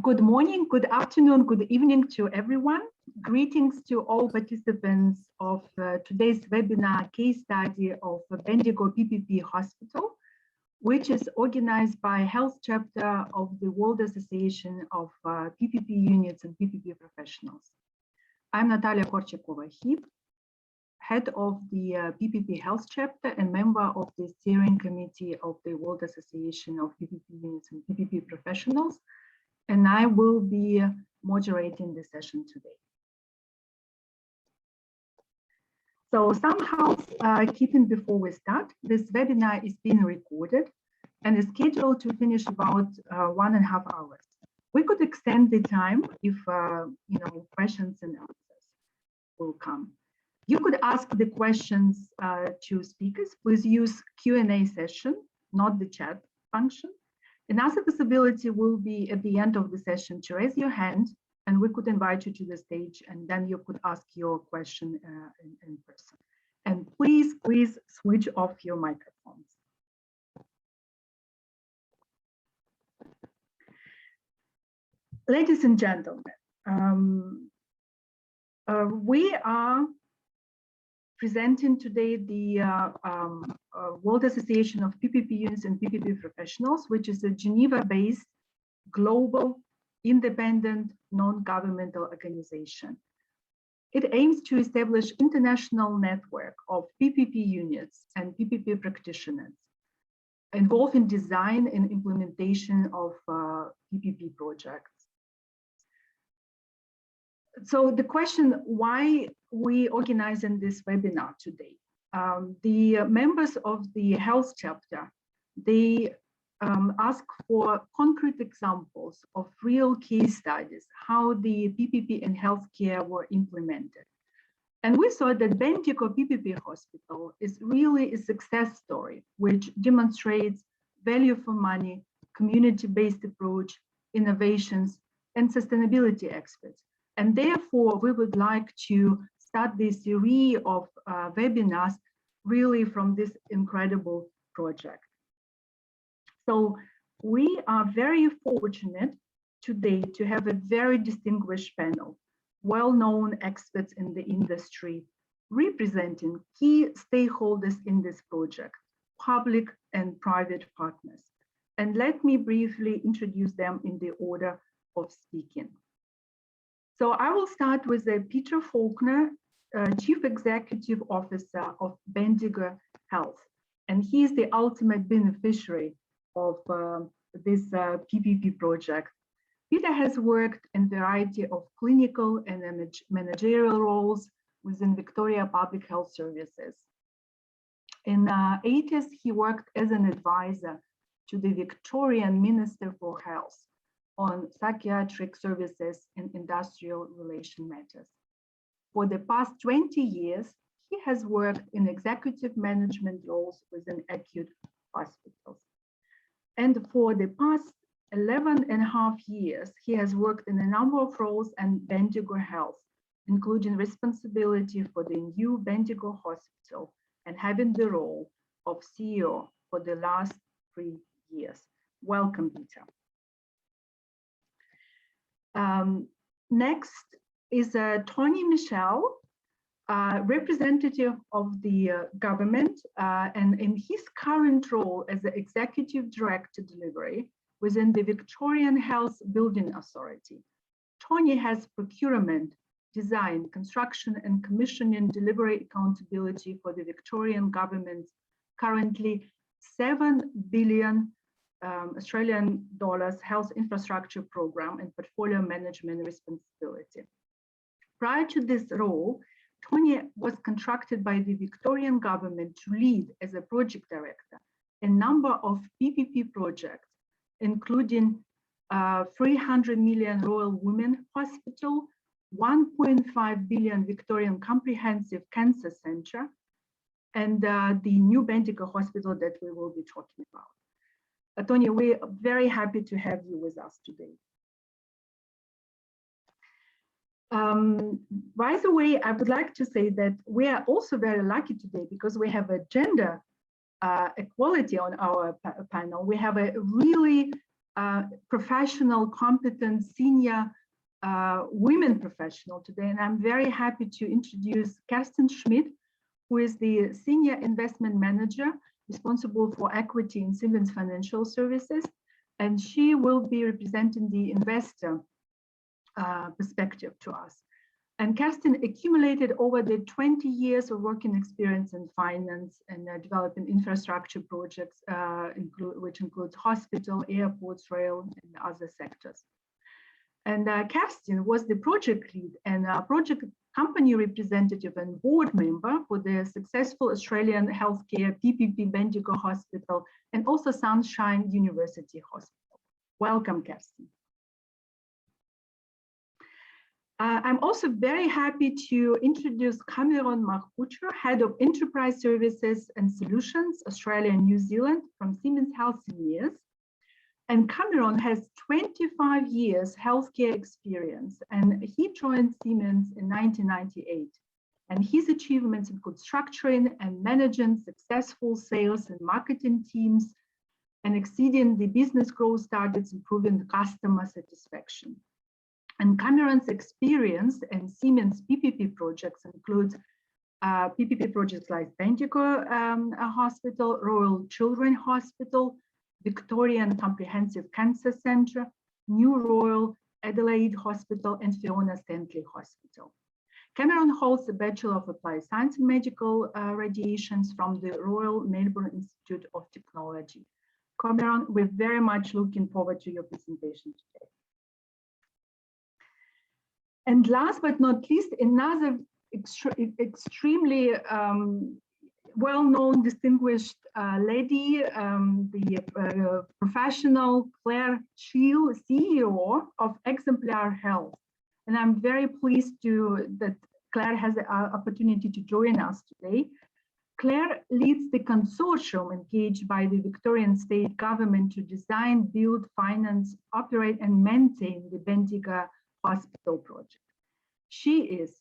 Good morning, good afternoon, good evening to everyone. Greetings to all participants of today's webinar case study of Bendigo PPP Hospital, which is organized by Health Chapter of the World Association of PPP Units and PPP Professionals. I'm Natalia Korchakova-Heeb, head of the PPP Health Chapter and member of the steering committee of the World Association of PPP Units and PPP Professionals, and I will be moderating the session today. So some housekeeping before we start. This webinar is being recorded and is scheduled to finish about 1.5 hours. We could extend the time if questions and answers will come. You could ask the questions to speakers. Please use Q&A session, not the chat function. Another possibility will be at the end of the session to raise your hand, and we could invite you to the stage, and then you could ask your question in person. And please switch off your microphones. Ladies and gentlemen, we are presenting today the World Association of PPP Units and PPP Professionals, which is a Geneva-based, global, independent, non-governmental organization. It aims to establish international network of PPP units and PPP practitioners involved in design and implementation of PPP projects. So the question why we organizing this webinar today. The members of the Health Chapter, they ask for concrete examples of real case studies, how the PPP in healthcare were implemented. And we saw that Bendigo PPP Hospital is really a success story, which demonstrates value for money, community-based approach, innovations, and sustainability experts. And therefore, we would like to start this series of webinars really from this incredible project. So we are very fortunate today to have a very distinguished panel, well-known experts in the industry, representing key stakeholders in this project, public and private partners. And let me briefly introduce them in the order of speaking. So I will start with Peter Faulkner, Chief Executive Officer of Bendigo Health, and he is the ultimate beneficiary of this PPP project. Peter has worked in a variety of clinical and managerial roles within Victoria Public Health Services. In the 80s, he worked as an advisor to the Victorian Minister for Health on psychiatric services and industrial relation matters. For the past 20 years, he has worked in executive management roles within acute hospitals. And for the past 11.5 years, he has worked in a number of roles in Bendigo Health, including responsibility for the new Bendigo Hospital and having the role of CEO for the last 3 years. Welcome, Peter. Next is Tony Michele, representative of the government, and in his current role as the Executive Director Delivery within the Victorian Health Building Authority. Tony has procurement, design, construction, and commissioning delivery accountability for the Victorian government's currently $7 billion Australian dollars health infrastructure program and portfolio management responsibility. Prior to this role, Tony was contracted by the Victorian government to lead as a project director a number of PPP projects, including 300 million Royal Women Hospital, 1.5 billion Victorian Comprehensive Cancer Centre, and the new Bendigo Hospital that we will be talking about. Tony, we're very happy to have you with us today. By the way, I would like to say that we are also very lucky today because we have a gender equality on our panel. We have a really professional, competent, senior women professional today. And I'm very happy to introduce Kerstin Schmidt, who is the Senior Investment Manager responsible for equity in Siemens Financial Services. And she will be representing the investor perspective to us. And Kerstin accumulated over the 20 years of working experience in finance and developing infrastructure projects, which includes hospital, airports, rail, and other sectors. And Kerstin was the project lead and project company representative and board member for the successful Australian healthcare PPP Bendigo Hospital and also Sunshine University Hospital. Welcome, Kerstin. I'm also very happy to introduce Cameron Marcuccio, Head of Enterprise Services and Solutions, Australia and New Zealand from Siemens Healthineeers. And Cameron has 25 years healthcare experience, and he joined Siemens in 1998. And his achievements include structuring and managing successful sales and marketing teams and exceeding the business growth targets, improving the customer satisfaction. And Cameron's experience in Siemens PPP projects includes PPP projects like Bendigo Hospital, Royal Children's Hospital, Victorian Comprehensive Cancer Centre, New Royal Adelaide Hospital, and Fiona Stanley Hospital. Cameron holds a Bachelor of Applied Science in Medical Radiations from the Royal Melbourne Institute of Technology. Cameron, we're very much looking forward to your presentation today. And last but not least, another extremely well-known, distinguished lady, the professional Clare Shiell, CEO of Exemplar Health. And I'm very pleased that Clare has the opportunity to join us today. Clare leads the consortium engaged by the Victorian state government to design, build, finance, operate, and maintain the Bendigo Hospital project. She is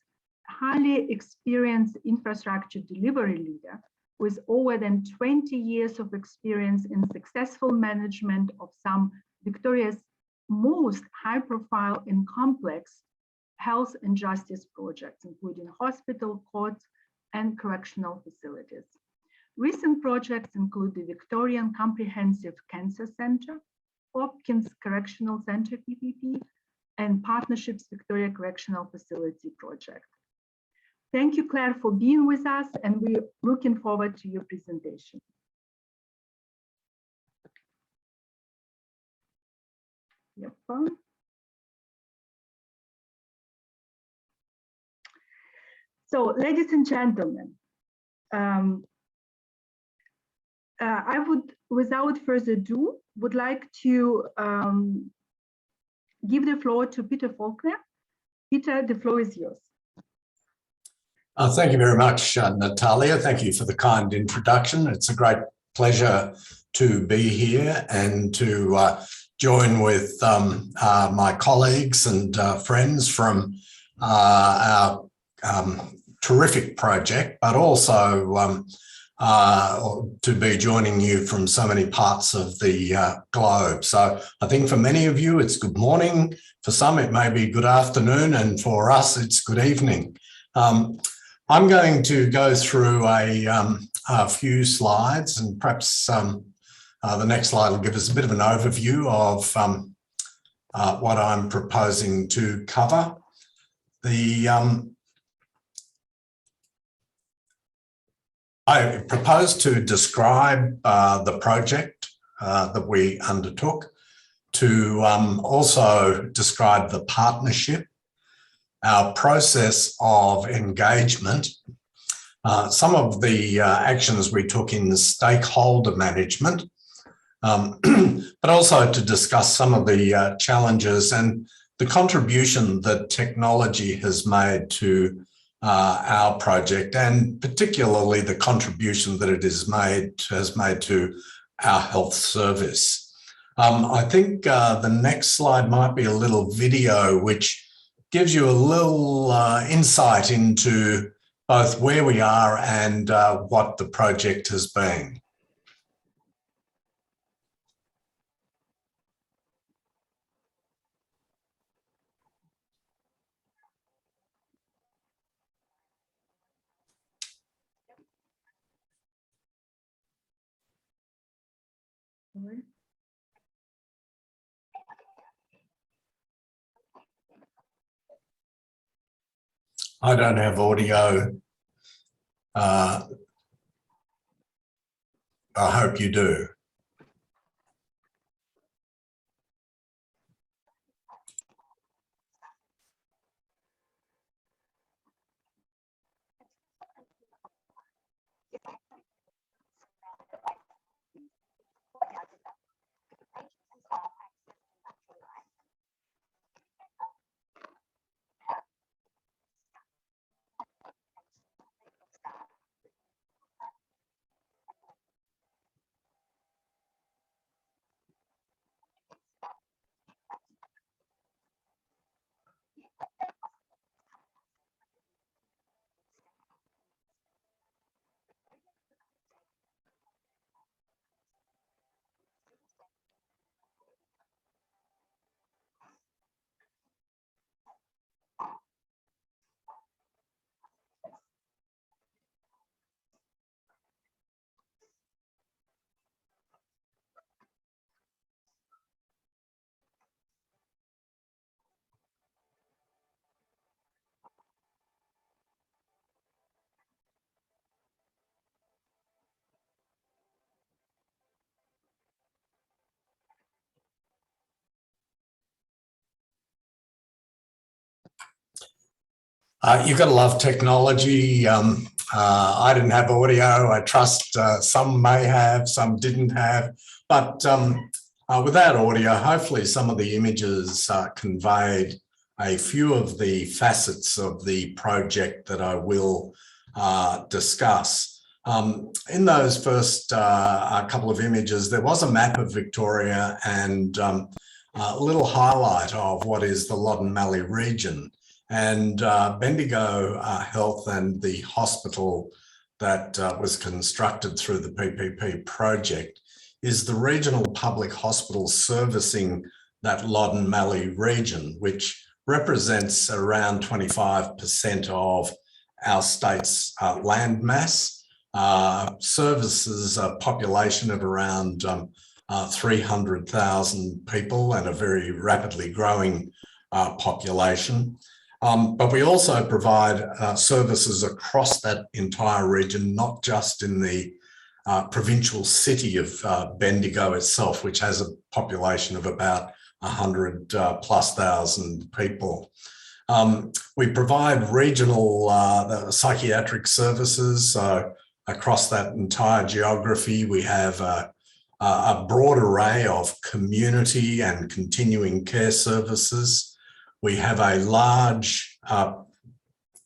a highly experienced infrastructure delivery leader with over than 20 years of experience in successful management of some Victoria's most high-profile and complex health and justice projects, including hospital, courts, and correctional facilities. Recent projects include the Victorian Comprehensive Cancer Centre, Hopkins Correctional Centre PPP, and Partnerships Victoria Correctional Facility project. Thank you, Clare, for being with us, and we're looking forward to your presentation. Yep. So, ladies and gentlemen, I would, without further ado, would like to give the floor to Peter Faulkner. Peter, the floor is yours. Thank you very much, Natalia. Thank you for the kind introduction. It's a great pleasure to be here and to join with my colleagues and friends from our terrific project, but also to be joining you from so many parts of the globe. So I think for many of you, it's good morning. For some, it may be good afternoon, and for us, it's good evening. I'm going to go through a few slides, and perhaps the next slide will give us a bit of an overview of what I'm proposing to cover. I propose to describe the project that we undertook, to also describe the partnership, our process of engagement, some of the actions we took in the stakeholder management, but also to discuss some of the challenges and the contribution that technology has made to our project, and particularly the contribution that it has made to our health service. I think the next slide might be a little video which gives you a little insight into both where we are and what the project has been. I don't have audio. I hope you do. You've got to love technology. I didn't have audio. I trust some may have, some didn't have. But without audio, hopefully some of the images conveyed a few of the facets of the project that I will discuss. In those first couple of images, there was a map of Victoria and a little highlight of what is the Loddon Mallee region. And Bendigo Health and the hospital that was constructed through the PPP project is the regional public hospital servicing that Loddon Mallee region, which represents around 25% of our state's land mass, services a population of around 300,000 people and a very rapidly growing population. But we also provide services across that entire region, not just in the provincial city of Bendigo itself, which has a population of about 100,000+ people. We provide regional psychiatric services. So across that entire geography, we have a broad array of community and continuing care services. We have a large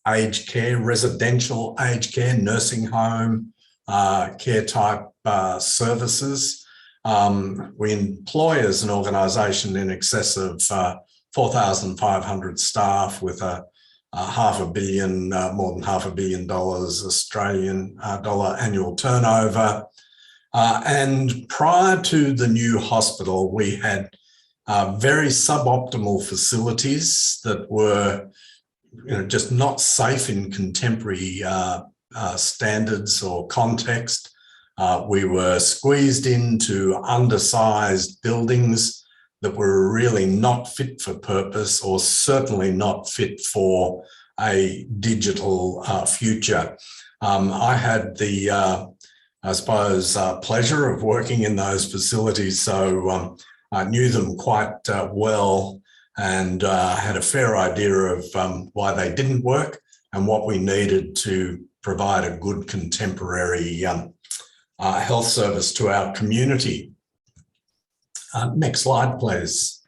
aged care, residential aged care, nursing home, care type services. We employ as an organisation in excess of 4,500 staff with a $500 million, more than $500 million Australian dollar annual turnover. And prior to the new hospital, we had very suboptimal facilities that were, just not safe in contemporary standards or context. We were squeezed into undersized buildings that were really not fit for purpose, or certainly not fit for a digital future. I had the, pleasure of working in those facilities, so I knew them quite well, and had a fair idea of why they didn't work and what we needed to provide a good contemporary health service to our community. Next slide, please.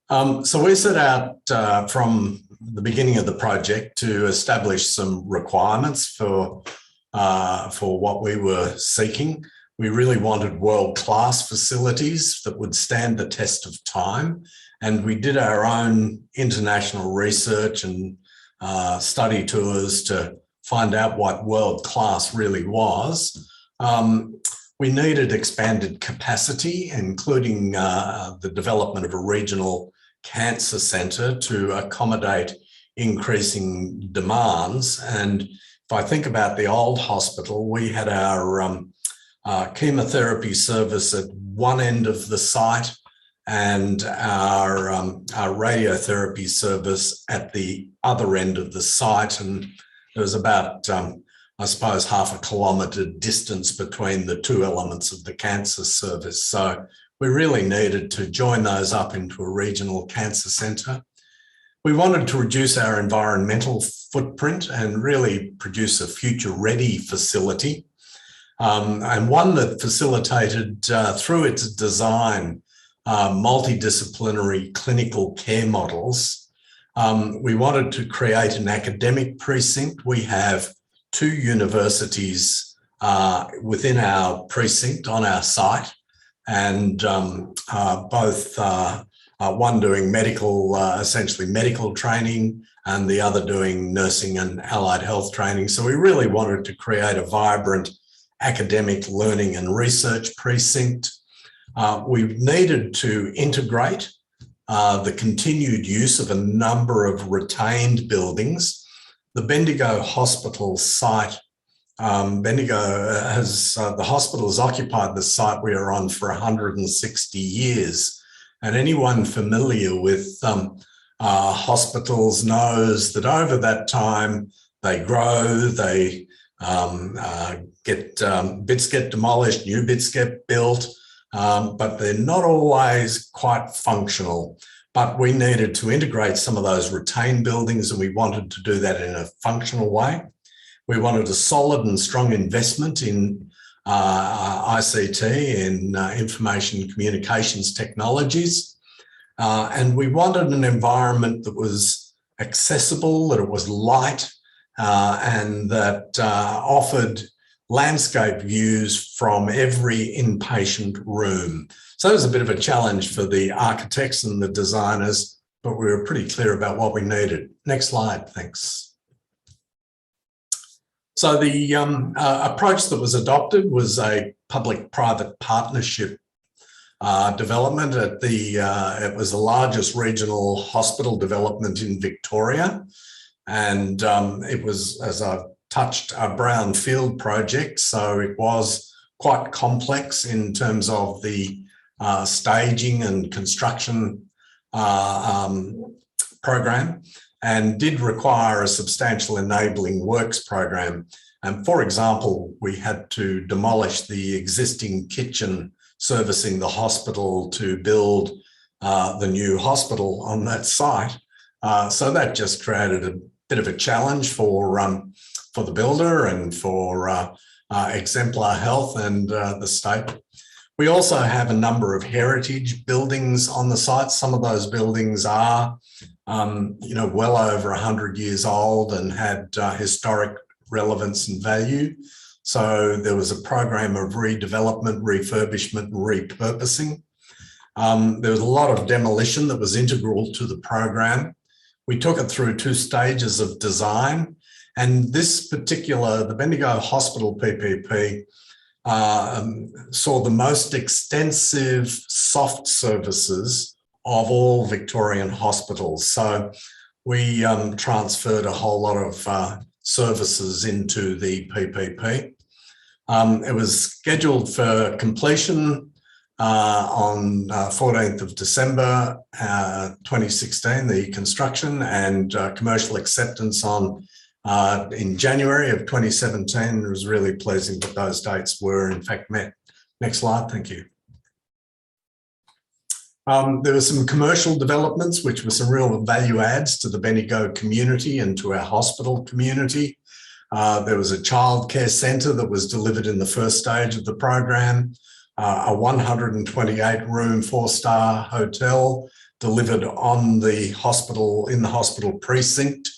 So we set out from the beginning of the project to establish some requirements for what we were seeking. We really wanted world-class facilities that would stand the test of time. And we did our own international research and study tours to find out what world-class really was. We needed expanded capacity, including the development of a regional cancer centre to accommodate increasing demands. And if I think about the old hospital, we had our chemotherapy service at one end of the site, and our radiotherapy service at the other end of the site. And there was about, I suppose, half a kilometre distance between the two elements of the cancer service. So we really needed to join those up into a regional cancer centre. We wanted to reduce our environmental footprint and really produce a future-ready facility, and one that facilitated, through its design, multidisciplinary clinical care models. We wanted to create an academic precinct. We have 2 universities within our precinct on our site, and both one doing medical, essentially medical training, and the other doing nursing and allied health training. So we really wanted to create a vibrant academic learning and research precinct. We needed to integrate the continued use of a number of retained buildings. The Bendigo Hospital site, the hospital has occupied the site we are on for 160 years. And anyone familiar with hospitals knows that over that time, they grow, they bits get demolished, new bits get built, but they're not always quite functional. But we needed to integrate some of those retained buildings, and we wanted to do that in a functional way. We wanted a solid and strong investment in ICT, in information communications technologies. And we wanted an environment that was accessible, that it was light, and that offered landscape views from every inpatient room. So it was a bit of a challenge for the architects and the designers, but we were pretty clear about what we needed. Next slide, thanks. So the approach that was adopted was a public-private partnership development. It was the largest regional hospital development in Victoria, and it was, as I've touched, a brownfield project, so it was quite complex in terms of the staging and construction program, and did require a substantial enabling works program. And for example, we had to demolish the existing kitchen servicing the hospital to build the new hospital on that site. So that just created a bit of a challenge for the builder and for Exemplar Health and the state. We also have a number of heritage buildings on the site. Some of those buildings are well over 100 years old and had historic relevance and value. So there was a program of redevelopment, refurbishment, and repurposing. There was a lot of demolition that was integral to the program. We took it through 2 stages of design, and this particular, the Bendigo Hospital PPP, saw the most extensive soft services of all Victorian hospitals. So we transferred a whole lot of services into the PPP. It was scheduled for completion on 14th of December 2016, the construction, and commercial acceptance in January of 2017. It was really pleasing that those dates were in fact met. Next slide, thank you. There were some commercial developments, which were some real value adds to the Bendigo community and to our hospital community. There was a childcare centre that was delivered in the first stage of the program, a 128-room 4-star hotel delivered on the hospital, in the hospital precinct,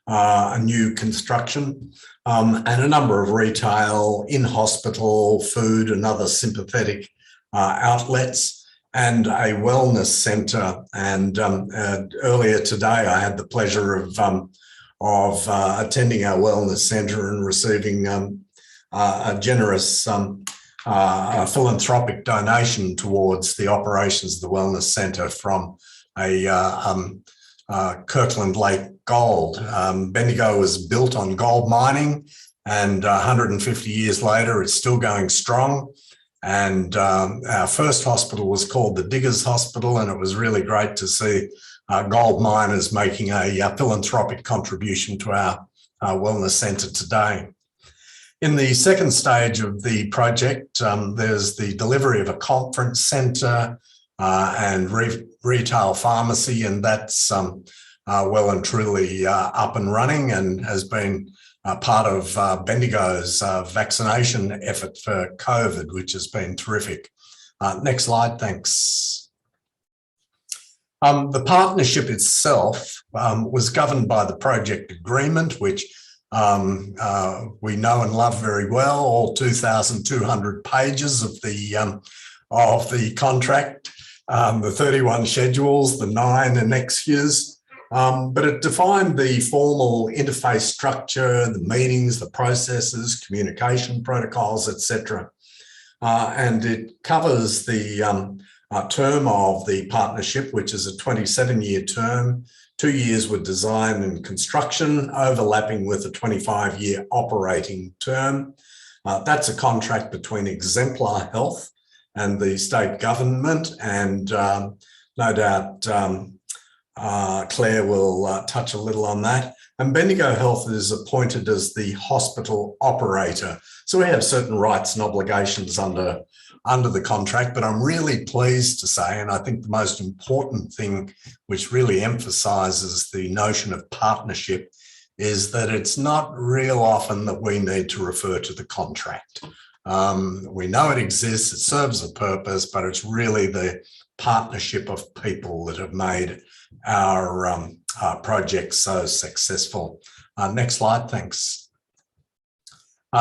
a new construction, and a number of retail, in-hospital, food and other sympathetic outlets, and a wellness centre. And earlier today, I had the pleasure of attending our wellness centre and receiving a generous philanthropic donation towards the operations of the wellness centre from a Kirkland Lake Gold. Bendigo was built on gold mining, and 150 years later, it's still going strong. And our first hospital was called the Diggers Hospital, and it was really great to see gold miners making a philanthropic contribution to our wellness centre today. In the second stage of the project, there's the delivery of a conference centre and retail pharmacy, and that's well and truly up and running and has been part of Bendigo's vaccination effort for COVID, which has been terrific. Next slide, thanks. The partnership itself was governed by the project agreement, which we know and love very well, all 2,200 pages of the contract, the 31 schedules, the 9 annexures. But it defined the formal interface structure, the meetings, the processes, communication protocols, etc. And it covers the term of the partnership, which is a 27-year term. 2 years with design and construction, overlapping with a 25-year operating term. That's a contract between Exemplar Health and the state government, and no doubt Clare will touch a little on that. And Bendigo Health is appointed as the hospital operator. So we have certain rights and obligations under the contract, but I'm really pleased to say, and I think the most important thing which really emphasises the notion of partnership is that it's not real often that we need to refer to the contract. We know it exists, it serves a purpose, but it's really the partnership of people that have made our project so successful. Next slide, thanks.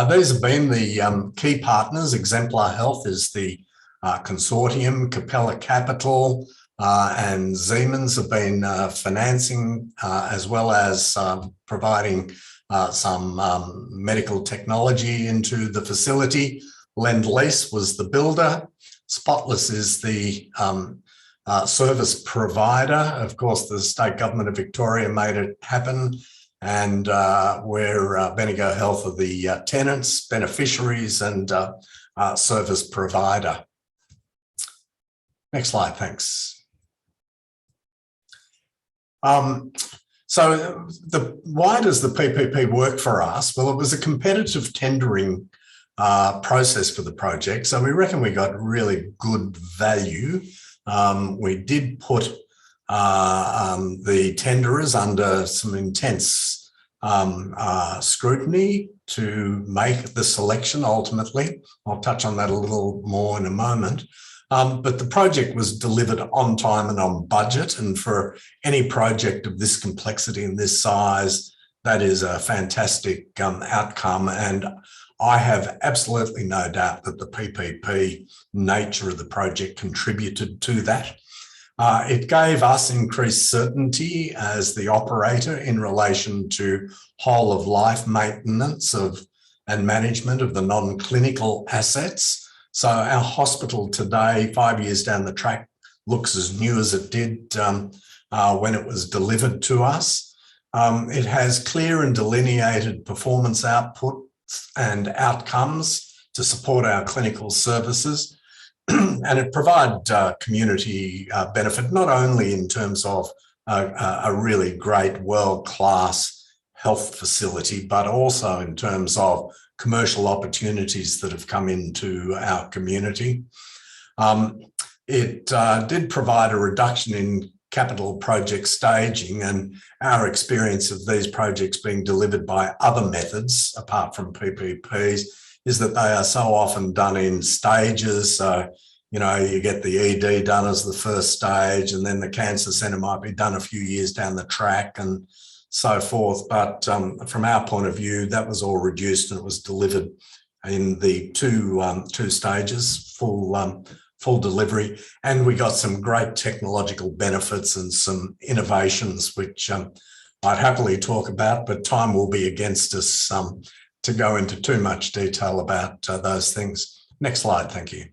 These have been the key partners. Exemplar Health is the consortium. Capella Capital and Siemens have been financing as well as providing some medical technology into the facility. Lend-Lease was the builder. Spotless is the service provider. Of course, the state government of Victoria made it happen, and we're Bendigo Health are the tenants, beneficiaries, and service provider. Next slide, thanks. So why does the PPP work for us? Well, it was a competitive tendering process for the project, so we reckon we got really good value. We did put the tenderers under some intense scrutiny to make the selection ultimately. I'll touch on that a little more in a moment. But the project was delivered on time and on budget, and for any project of this complexity and this size, that is a fantastic outcome. And I have absolutely no doubt that the PPP nature of the project contributed to that. It gave us increased certainty as the operator in relation to whole of life maintenance and management of the non-clinical assets. So our hospital today, 5 years down the track, looks as new as it did when it was delivered to us. It has clear and delineated performance outputs and outcomes to support our clinical services. And it provides community benefit, not only in terms of a really great world-class health facility, but also in terms of commercial opportunities that have come into our community. It did provide a reduction in capital project staging, and our experience of these projects being delivered by other methods apart from PPPs is that they are so often done in stages. So, you know, you get the ED done as the first stage, and then the cancer centre might be done a few years down the track and so forth. But from our point of view, that was all reduced and it was delivered in the two stages, full delivery. And we got some great technological benefits and some innovations, which I'd happily talk about, but time will be against us to go into too much detail about those things. Next slide, thank you.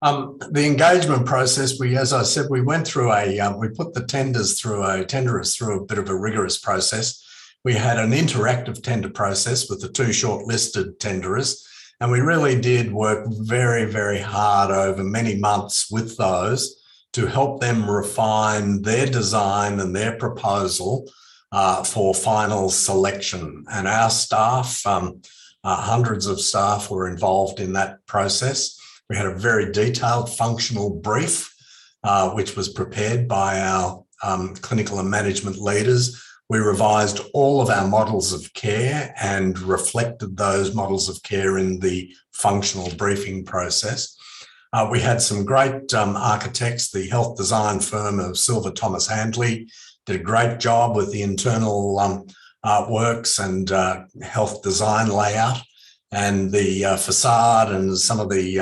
The engagement process, as I said, we went through we put the tenderers through a bit of a rigorous process. We had an interactive tender process with the two shortlisted tenderers, And we really did work very, very hard over many months with those to help them refine their design and their proposal for final selection. And our staff, hundreds of staff were involved in that process. We had a very detailed functional brief, which was prepared by our clinical and management leaders. We revised all of our models of care and reflected those models of care in the functional briefing process. We had some great architects. The health design firm of Silver Thomas Handley did a great job with the internal works and health design layout, and the facade and some of the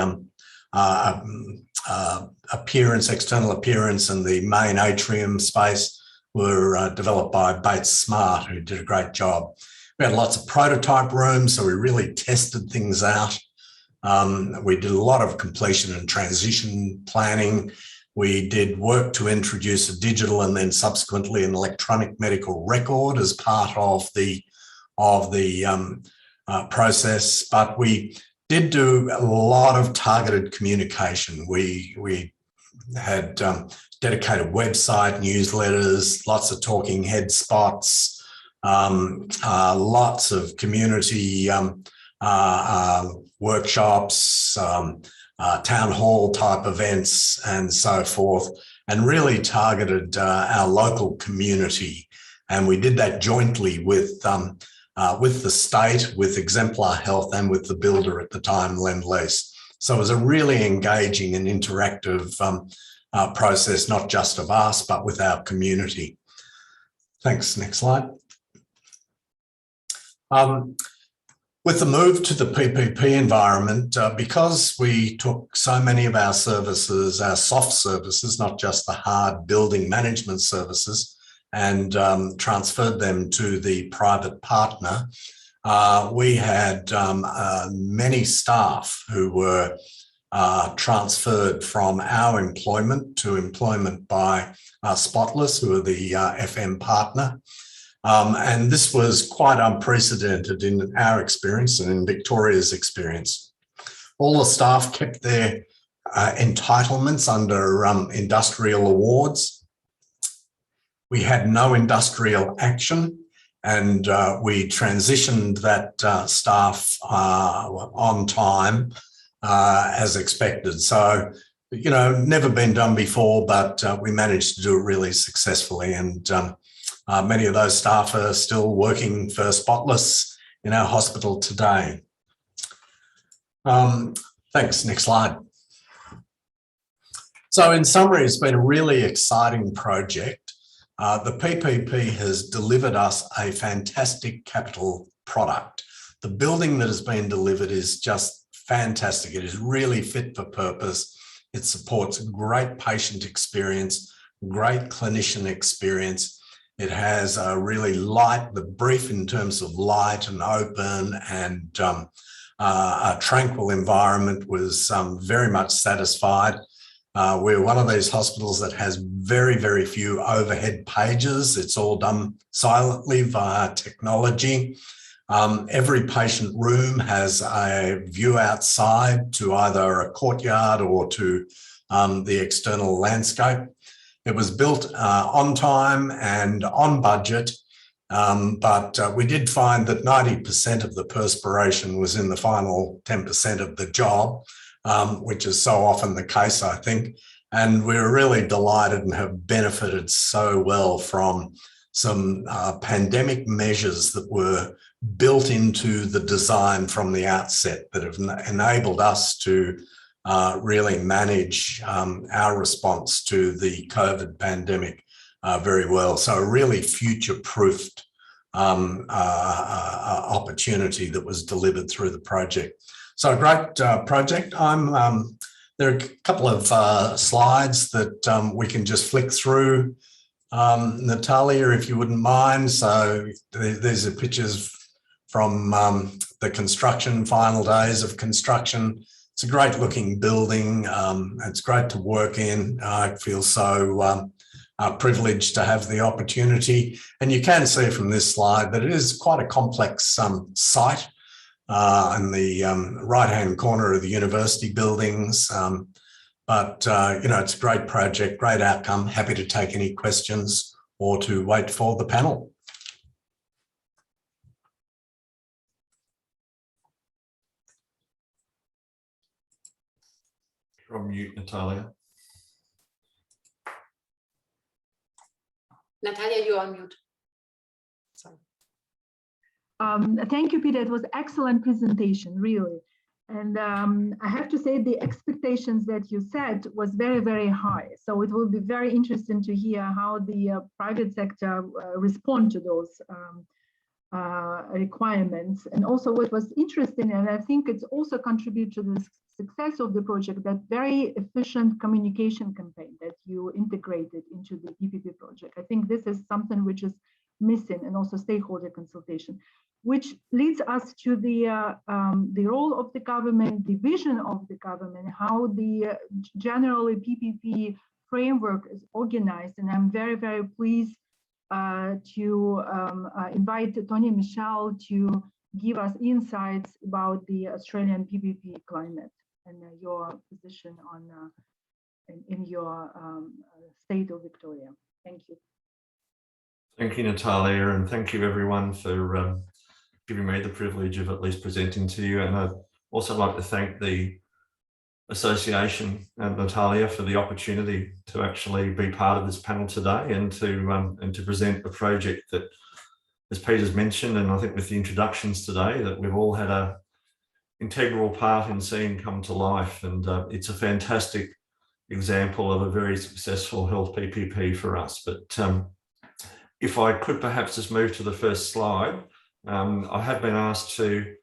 external appearance and the main atrium space were developed by Bates Smart, who did a great job. We had lots of prototype rooms, so we really tested things out. We did a lot of completion and transition planning. We did work to introduce a digital and then subsequently an electronic medical record as part of the process, but we did do a lot of targeted communication. We had dedicated website newsletters, lots of talking head spots, lots of community workshops, town hall type events and so forth, and really targeted our local community. And we did that jointly with the state, with Exemplar Health and with the builder at the time, Lend-Lease. So it was a really engaging and interactive process, not just of us, but with our community. Thanks. Next slide. With the move to the PPP environment, because we took so many of our services, our soft services, not just the hard building management services, and transferred them to the private partner, we had many staff who were transferred from our employment to employment by Spotless, who are the FM partner. And this was quite unprecedented in our experience and in Victoria's experience. All the staff kept their entitlements under industrial awards. We had no industrial action, and we transitioned that staff on time as expected. So, you know, never been done before, but we managed to do it really successfully. And many of those staff are still working for Spotless in our hospital today. Thanks. Next slide. So in summary, it's been a really exciting project. The PPP has delivered us a fantastic capital product. The building that has been delivered is just fantastic. It is really fit for purpose. It supports great patient experience, great clinician experience. It has a really light, the brief in terms of light and open and a tranquil environment was very much satisfied. We're one of these hospitals that has very, very few overhead pages. It's all done silently via technology. Every patient room has a view outside to either a courtyard or to the external landscape. It was built on time and on budget, but we did find that 90% of the perspiration was in the final 10% of the job, which is so often the case, I think. And we're really delighted and have benefited so well from some pandemic measures that were built into the design from the outset that have enabled us to really manage our response to the COVID pandemic very well. So a really future-proofed opportunity that was delivered through the project. So a great project. There are a couple of slides that we can just flick through. Natalia, if you wouldn't mind. So these are pictures from the construction, final days of construction. It's a great looking building. It's great to work in. I feel so privileged to have the opportunity. And you can see from this slide that it is quite a complex site. in the right-hand corner of the university buildings. But it's a great project, great outcome. Happy to take any questions or to wait for the panel. You're on mute, Natalia. Natalia, you're on mute. Sorry. Thank you, Peter. It was excellent presentation, really. And I have to say the expectations that you set was very, very high. So it will be very interesting to hear how the private sector respond to those requirements. And also what was interesting, and I think it's also contribute to the success of the project, that very efficient communication campaign that you integrated into the PPP project. I think this is something which is missing, and also stakeholder consultation, which leads us to the role of the government, the vision of the government, how the generally PPP framework is organized. And I'm very, very pleased to invite Tony and Michele to give us insights about the Australian PPP climate and your position on in your state of Victoria. Thank you. Thank you, Natalia, and thank you everyone for giving me the privilege of at least presenting to you. And I'd also like to thank the association and Natalia for the opportunity to actually be part of this panel today and to present a project that, as Peter's mentioned, and I think with the introductions today, that we've all had a integral part in seeing come to life. And it's a fantastic example of a very successful health PPP for us. But if I could perhaps just move to the first slide, I have been asked to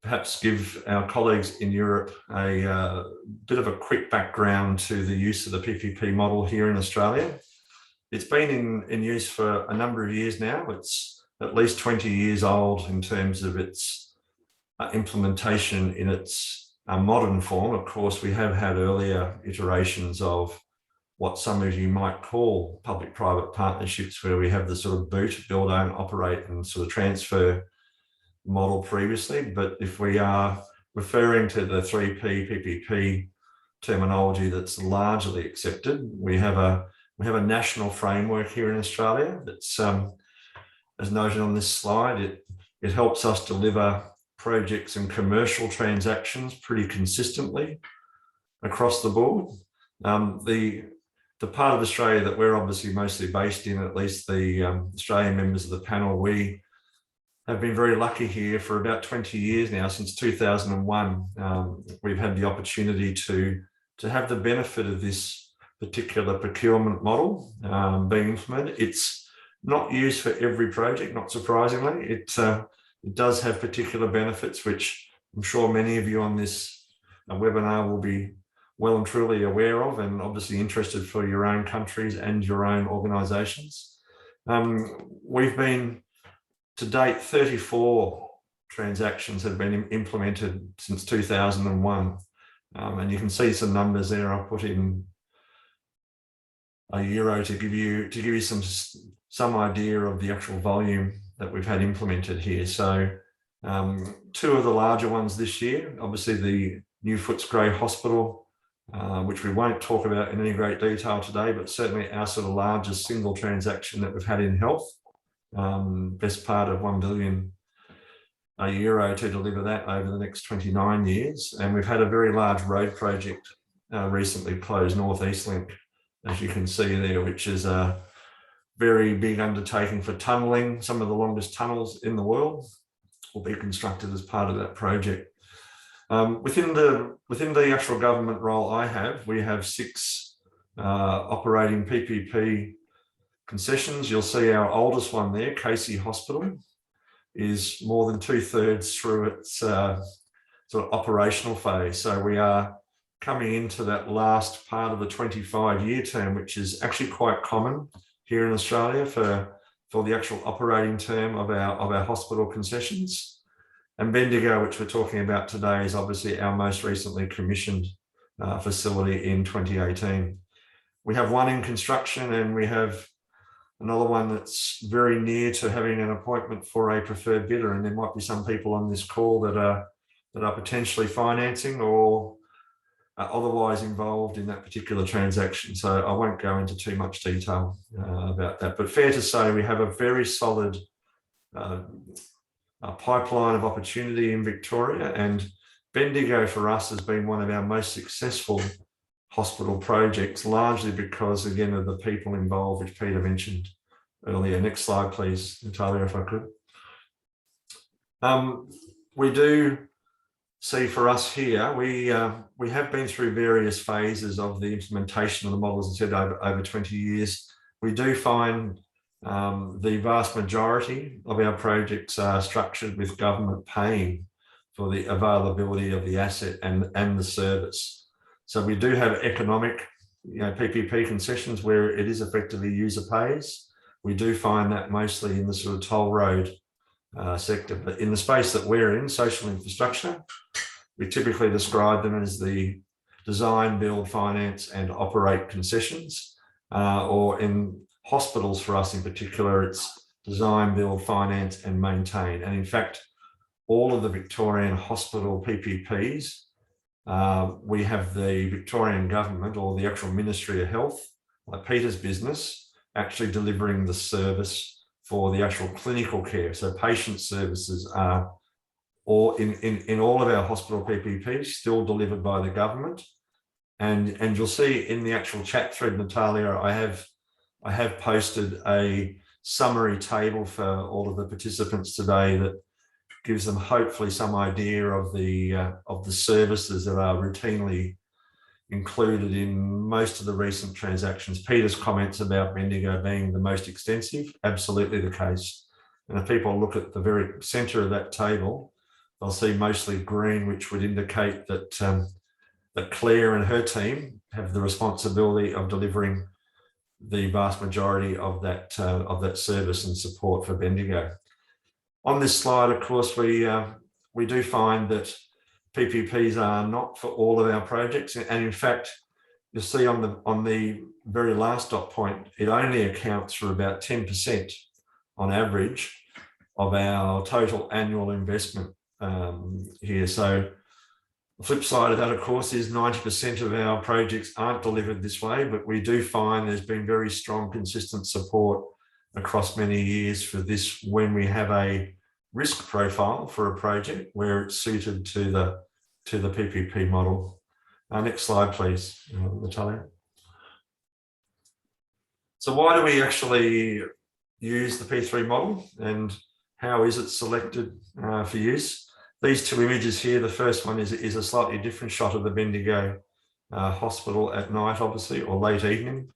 perhaps give our colleagues in Europe a bit of a quick background to the use of the PPP model here in Australia. It's been in use for a number of years now. It's at least 20 years old in terms of its implementation in its modern form. Of course, we have had earlier iterations of what some of you might call public-private partnerships, where we have the sort of boot, build, own, operate and sort of transfer model previously. But if we are referring to the 3P PPP terminology that's largely accepted, we have a national framework here in Australia that's, as noted on this slide, it helps us deliver projects and commercial transactions pretty consistently across the board. The part of Australia that we're obviously mostly based in, at least the Australian members of the panel, we have been very lucky here for about 20 years now. Since 2001, we've had the opportunity to have the benefit of this particular procurement model being implemented. It's not used for every project, not surprisingly. It does have particular benefits, which I'm sure many of you on this webinar will be well and truly aware of, and obviously interested for your own countries and your own organisations. We've been, to date, 34 transactions have been implemented since 2001. And you can see some numbers there. I've put in a euro to give you some idea of the actual volume that we've had implemented here. So two of the larger ones this year, obviously the New Footscray Hospital, which we won't talk about in any great detail today, but certainly our sort of largest single transaction that we've had in health, best part of €1 billion to deliver that over the next 29 years. And we've had a very large road project recently closed, North East Link, as you can see there, which is a very big undertaking for tunnelling. Some of the longest tunnels in the world will be constructed as part of that project. Within the actual government role I have, we have 6 operating PPP concessions. You'll see our oldest one there, Casey Hospital, is more than 2/3 through its sort of operational phase. So we are coming into that last part of the 25-year term, which is actually quite common here in Australia for the actual operating term of our hospital concessions. And Bendigo, which we're talking about today, is obviously our most recently commissioned facility in 2018. We have one in construction, and we have another one that's very near to having an appointment for a preferred bidder, and there might be some people on this call that are potentially financing or otherwise involved in that particular transaction. So I won't go into too much detail about that, but fair to say we have a very solid pipeline of opportunity in Victoria, and Bendigo for us has been one of our most successful hospital projects, largely because, again, of the people involved, which Peter mentioned earlier. Next slide, please, Natalia, if I could. We do see for us here, we have been through various phases of the implementation of the model, as I said, over 20 years. We do find the vast majority of our projects are structured with government paying for the availability of the asset and the service. So we do have economic, PPP concessions where it is effectively user pays. We do find that mostly in the sort of toll road sector, but in the space that we're in, social infrastructure, we typically describe them as the design, build, finance, and operate concessions, or in hospitals for us in particular, it's design, build, finance, and maintain. And in fact, all of the Victorian hospital PPPs, we have the Victorian government or the actual Ministry of Health, like Peter's business, actually delivering the service for the actual clinical care. So patient services are all in all of our hospital PPPs still delivered by the government. And you'll see in the actual chat thread, Natalia, I have posted a summary table for all of the participants today that gives them hopefully some idea of the services that are routinely included in most of the recent transactions. Peter's comments about Bendigo being the most extensive, absolutely the case. And if people look at the very centre of that table, they'll see mostly green, which would indicate that that Clare and her team have the responsibility of delivering the vast majority of that service and support for Bendigo. On this slide, of course, we do find that PPPs are not for all of our projects, and in fact, you'll see on the very last dot point, it only accounts for about 10% on average of our total annual investment here. So the flip side of that, of course, is 90% of our projects aren't delivered this way, but we do find there's been very strong, consistent support across many years for this when we have a risk profile for a project where it's suited to the PPP model. Next slide, please, Natalia. So why do we actually use the P3 model and how is it selected for use? These two images here, the first one is a slightly different shot of the Bendigo hospital at night, obviously, or late evening.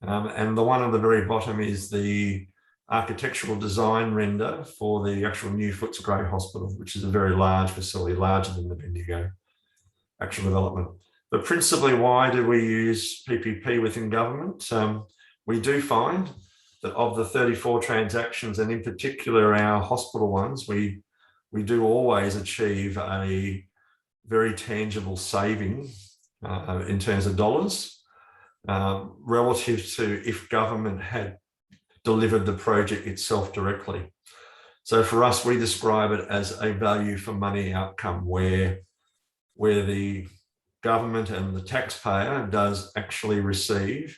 And the one on the very bottom is the architectural design render for the actual new Footscray Hospital, which is a very large facility, larger than the Bendigo actual development. But principally, why do we use PPP within government? We do find that of the 34 transactions, and in particular our hospital ones, we do always achieve a very tangible saving in terms of dollars relative to if government had delivered the project itself directly. So for us, we describe it as a value for money outcome where the government and the taxpayer does actually receive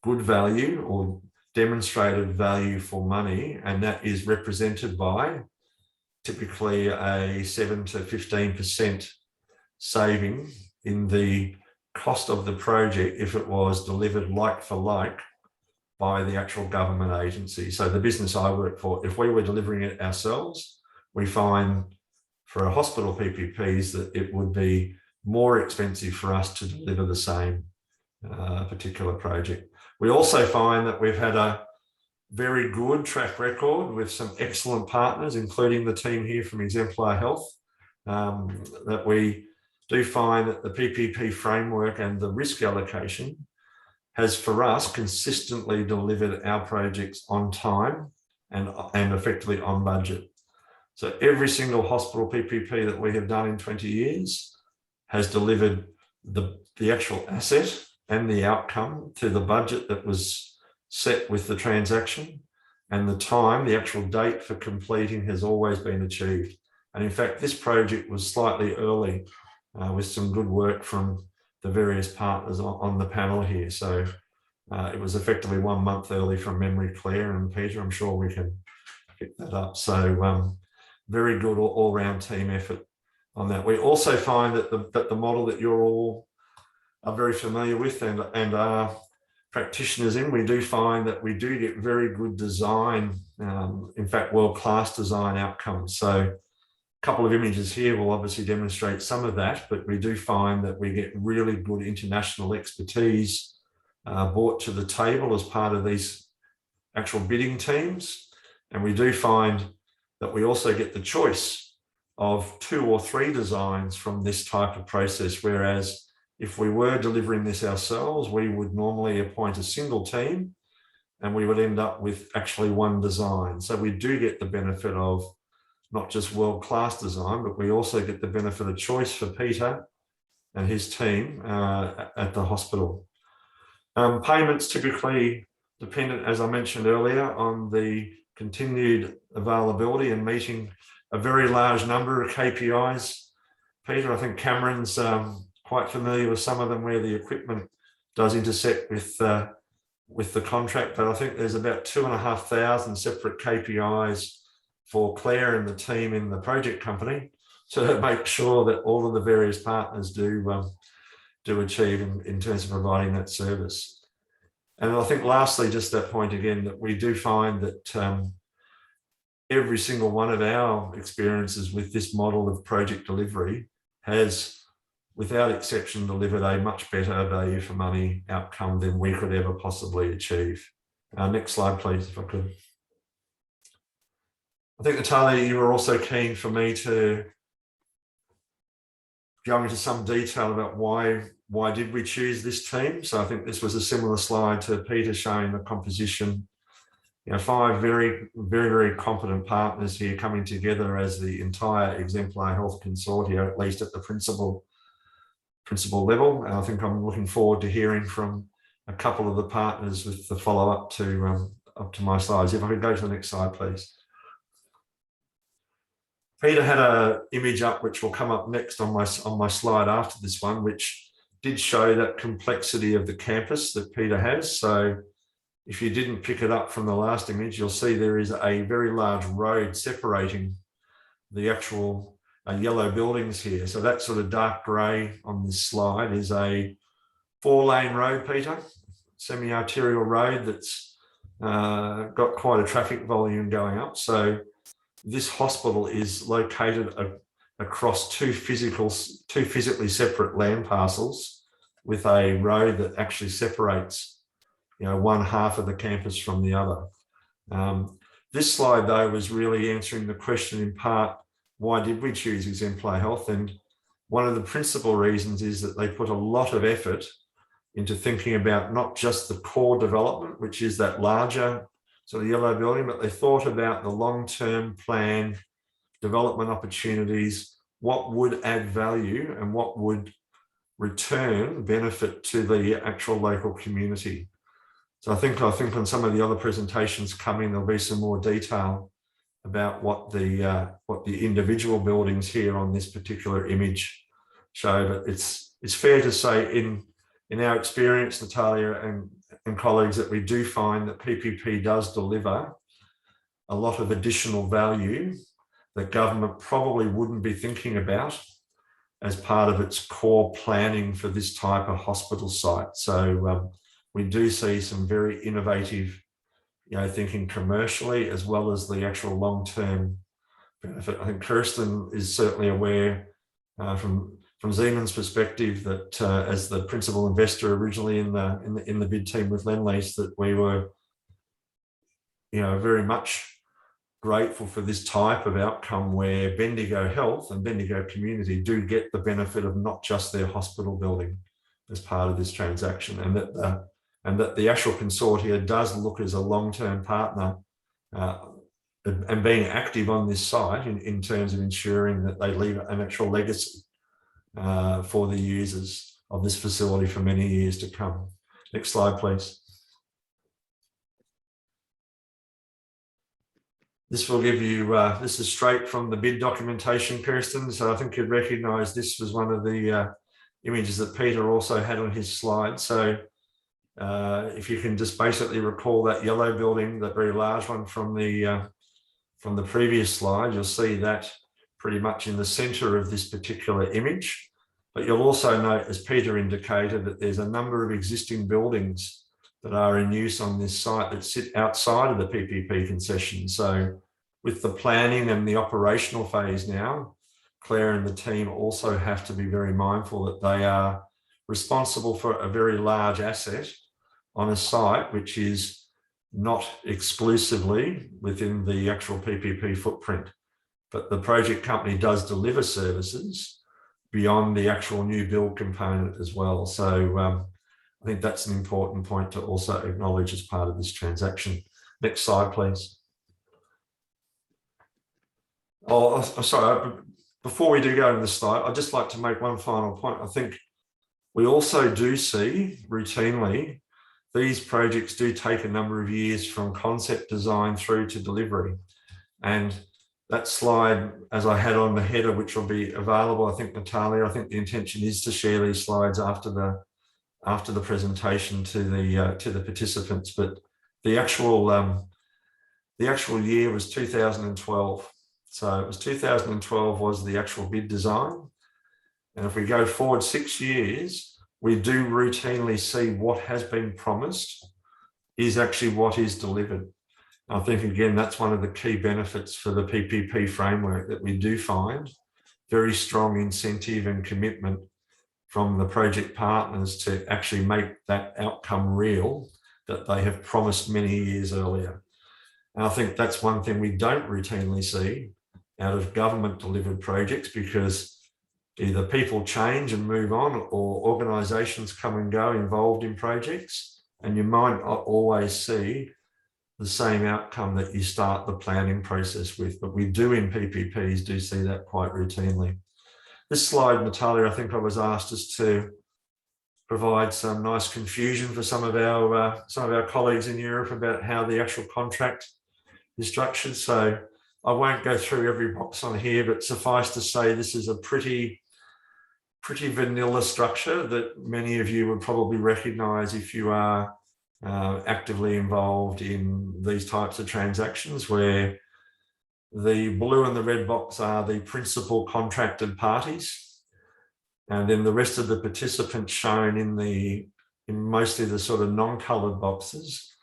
good value or demonstrated value for money, and that is represented by typically a 7 to 15% saving in the cost of the project if it was delivered like for like by the actual government agency. So the business I work for, if we were delivering it ourselves, we find for a hospital PPPs that it would be more expensive for us to deliver the same particular project. We also find that we've had a very good track record with some excellent partners, including the team here from Exemplar Health, that we do find that the PPP framework and the risk allocation has for us consistently delivered our projects on time and effectively on budget. So every single hospital PPP that we have done in 20 years has delivered the actual asset and the outcome to the budget that was set with the transaction, and the time, the actual date for completing has always been achieved. And in fact, this project was slightly early with some good work from the various partners on the panel here. So it was effectively 1 month early from memory, Clare and Peter. I'm sure we can pick that up. So very good all-round team effort on that. We also find that the model that you're all are very familiar with and are practitioners in, we do find that we do get very good design, in fact, world-class design outcomes. So a couple of images here will obviously demonstrate some of that, but we do find that we get really good international expertise brought to the table as part of these actual bidding teams. And we do find that we also get the choice of 2 or 3 designs from this type of process, whereas if we were delivering this ourselves, we would normally appoint a single team and we would end up with actually 1 design. So we do get the benefit of not just world-class design, but we also get the benefit of choice for Peter and his team at the hospital. Payments typically dependent, as I mentioned earlier, on the continued availability and meeting a very large number of KPIs. Peter, I think Cameron's quite familiar with some of them where the equipment does intersect with the contract, but I think there's about 2,500 separate KPIs for Clare and the team in the project company to make sure that all of the various partners do achieve in terms of providing that service. And I think lastly, just that point again, that we do find that every single one of our experiences with this model of project delivery has, without exception, delivered a much better value for money outcome than we could ever possibly achieve. Next slide, please, if I could. I think, Natalia, you were also keen for me to go into some detail about why did we choose this team. So I think this was a similar slide to Peter showing the composition. You know, 5 very, very, very competent partners here coming together as the entire Exemplar Health Consortia, at least at the principal level. And I think I'm looking forward to hearing from a couple of the partners with the follow-up to up to my slides. If I could go to the next slide, please. Peter had an image up which will come up next on my slide after this one, which did show that complexity of the campus that Peter has. So if you didn't pick it up from the last image, you'll see there is a very large road separating the actual yellow buildings here. So that sort of dark grey on this slide is a 4-lane road, Peter, semi-arterial road that's got quite a traffic volume going up. So this hospital is located across two physically separate land parcels with a road that actually separates, you know, one half of the campus from the other. This slide, though, was really answering the question in part, why did we choose Exemplar Health? And one of the principal reasons is that they put a lot of effort into thinking about not just the core development, which is that larger sort of yellow building, but they thought about the long-term plan, development opportunities, what would add value and what would return benefit to the actual local community. So I think on some of the other presentations coming, there'll be some more detail about what the individual buildings here on this particular image show. But it's fair to say in our experience, Natalia and colleagues, that we do find that PPP does deliver a lot of additional value that government probably wouldn't be thinking about as part of its core planning for this type of hospital site. So we do see some very innovative, you know, thinking commercially as well as the actual long-term benefit. I think Kerstin is certainly aware from Siemens' perspective that as the principal investor originally in the bid team with Lendlease, that we were, you know, very much grateful for this type of outcome where Bendigo Health and Bendigo Community do get the benefit of not just their hospital building as part of this transaction, and that the actual consortia does look as a long-term partner and being active on this site in terms of ensuring that they leave an actual legacy for the users of this facility for many years to come. Next slide, please. This will give you, this is straight from the bid documentation, Kerstin. So I think you'd recognise this was one of the images that Peter also had on his slide. So if you can just basically recall that yellow building, that very large one from the previous slide, you'll see that pretty much in the centre of this particular image. But you'll also note, as Peter indicated, that there's a number of existing buildings that are in use on this site that sit outside of the PPP concession. So with the planning and the operational phase now, Clare and the team also have to be very mindful that they are responsible for a very large asset on a site which is not exclusively within the actual PPP footprint. But the project company does deliver services beyond the actual new build component as well. So I think that's an important point to also acknowledge as part of this transaction. Next slide, please. Oh, sorry, before we do go to the slide, I'd just like to make one final point. I think we also do see routinely these projects do take a number of years from concept design through to delivery. And that slide, as I had on the header, which will be available, I think, Natalia, I think the intention is to share these slides after the presentation to the participants. But the actual year was 2012. So it was 2012 was the actual bid design. And if we go forward 6 years, we do routinely see what has been promised is actually what is delivered. I think, again, that's one of the key benefits for the PPP framework, that we do find very strong incentive and commitment from the project partners to actually make that outcome real that they have promised many years earlier. And I think that's one thing we don't routinely see out of government delivered projects, because either people change and move on, or organisations come and go involved in projects, and you might not always see the same outcome that you start the planning process with. But we do in PPPs do see that quite routinely. This slide, Natalia, I think I was asked us to provide some nice confusion for some of our colleagues in Europe about how the actual contract is structured. So I won't go through every box on here, but suffice to say this is a pretty vanilla structure that many of you would probably recognise if you are actively involved in these types of transactions, where the blue and the red box are the principal contracted parties, and then the rest of the participants shown in mostly the sort of non-coloured boxes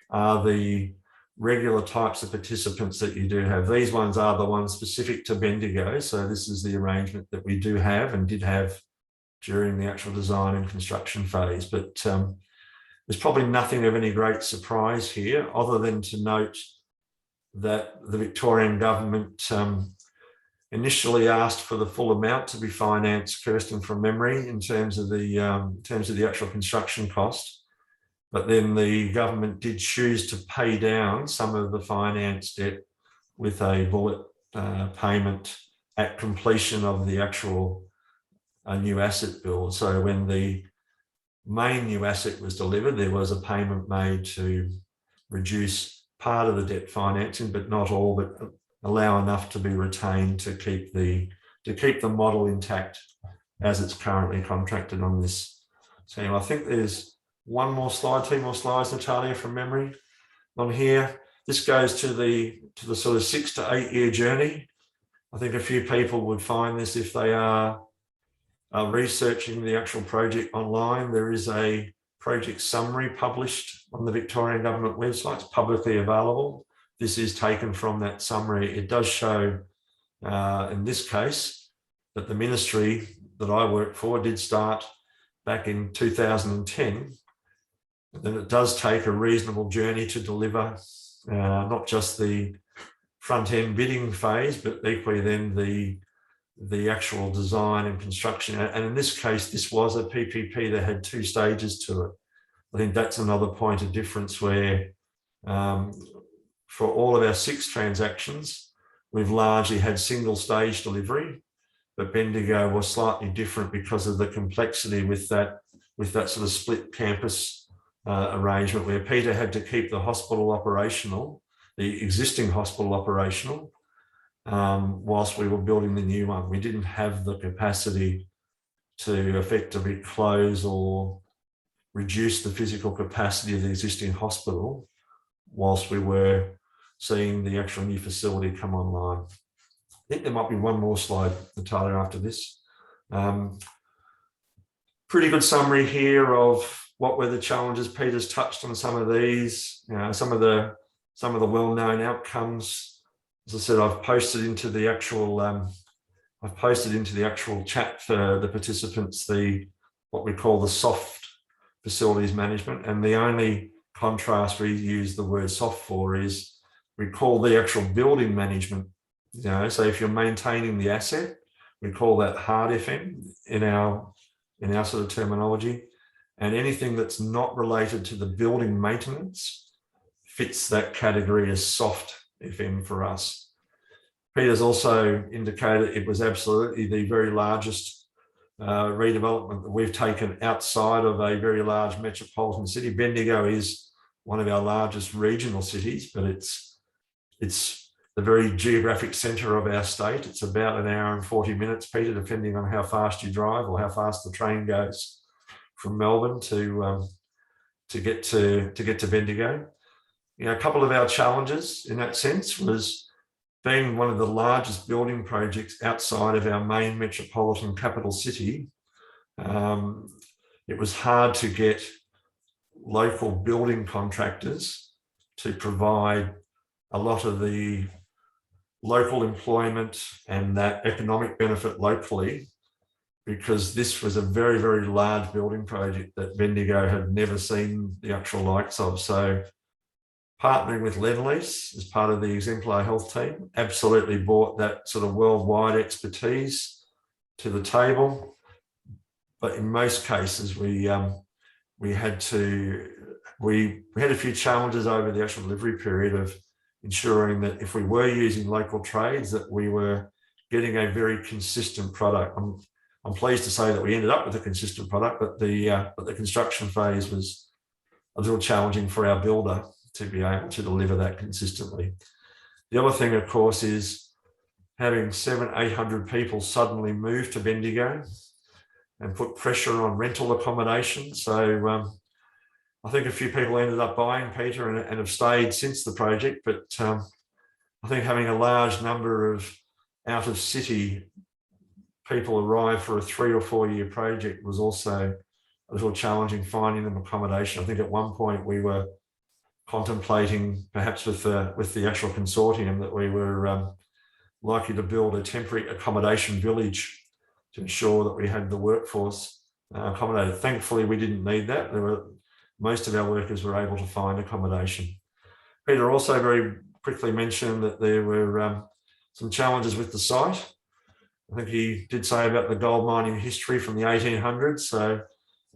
are the regular types of participants that you do have. These ones are the ones specific to Bendigo. So this is the arrangement that we do have and did have during the actual design and construction phase. But there's probably nothing of any great surprise here, other than to note that the Victorian government initially asked for the full amount to be financed, Kerstin, from memory, in terms of the actual construction cost. But then the government did choose to pay down some of the finance debt with a bullet payment at completion of the actual new asset build. So when the main new asset was delivered, there was a payment made to reduce part of the debt financing, but not all, but allow enough to be retained to keep the model intact as it's currently contracted on this team. I think there's one more slide, two more slides, Natalia, from memory on here. This goes to the sort of 6 to 8 year journey. I think a few people would find this if they are researching the actual project online. There is a project summary published on the Victorian government website. It's publicly available. This is taken from that summary. It does show, in this case, that the ministry that I work for did start back in 2010. Then it does take a reasonable journey to deliver not just the front-end bidding phase, but equally then the actual design and construction. And in this case, this was a PPP that had 2 stages to it. I think that's another point of difference where for all of our 6 transactions, we've largely had single stage delivery, but Bendigo was slightly different because of the complexity with that sort of split campus arrangement, where Peter had to keep the hospital operational the existing hospital operational whilst we were building the new one. We didn't have the capacity to effectively close or reduce the physical capacity of the existing hospital whilst we were seeing the actual new facility come online. I think there might be one more slide, Natalia, after this. Pretty good summary here of what were the challenges. Peter's touched on some of these, some of the well-known outcomes. As I said, I've posted into the actual chat for the participants what we call the soft facilities management, and the only contrast we use the word soft for is we call the actual building management. So if you're maintaining the asset, we call that hard FM in our sort of terminology, and anything that's not related to the building maintenance fits that category as soft FM for us. Peter's also indicated it was absolutely the very largest redevelopment that we've taken outside of a very large metropolitan city. Bendigo is one of our largest regional cities, but it's the very geographic centre of our state. It's about an hour and 40 minutes, Peter, depending on how fast you drive or how fast the train goes from Melbourne to get to Bendigo. A couple of our challenges in that sense was being one of the largest building projects outside of our main metropolitan capital city. It was hard to get local building contractors to provide a lot of the local employment and that economic benefit locally, because this was a very, very large building project that Bendigo had never seen the actual likes of. So partnering with Lendlease as part of the Exemplar Health team absolutely brought that sort of worldwide expertise to the table. But in most cases, we had a few challenges over the actual delivery period of ensuring that if we were using local trades, that we were getting a very consistent product. I'm pleased to say that we ended up with a consistent product, but the construction phase was a little challenging for our builder to be able to deliver that consistently. The other thing, of course, is having 700-800 people suddenly move to Bendigo and put pressure on rental accommodation. So I think a few people ended up buying, Peter, and have stayed since the project. But I think having a large number of out-of-city people arrive for a 3 or 4 year project was also a little challenging finding them accommodation. I think at one point we were contemplating, perhaps with the actual consortium, that we were likely to build a temporary accommodation village to ensure that we had the workforce accommodated. Thankfully, we didn't need that. Most of our workers were able to find accommodation. Peter also very quickly mentioned that there were some challenges with the site. I think he did say about the gold mining history from the 1800s. So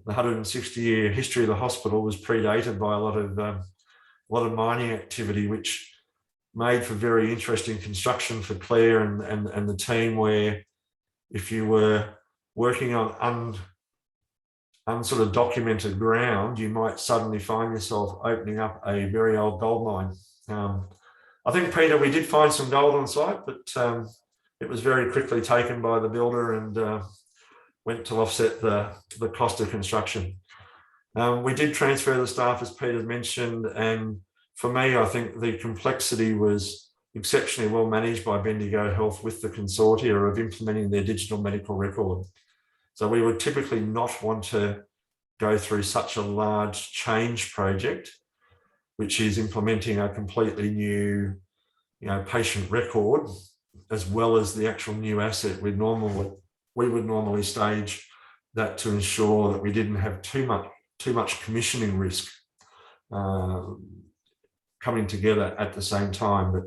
the 160-year history of the hospital was predated by a lot of mining activity, which made for very interesting construction for Clare and the team, where if you were working on unsort of documented ground, you might suddenly find yourself opening up a very old gold mine. I think, Peter, we did find some gold on site, but it was very quickly taken by the builder and went to offset the cost of construction. We did transfer the staff, as Peter mentioned, and for me, I think the complexity was exceptionally well managed by Bendigo Health with the consortia of implementing their digital medical record. So we would typically not want to go through such a large change project, which is implementing a completely new, patient record, as well as the actual new asset. We would normally stage that to ensure that we didn't have too much commissioning risk coming together at the same time. But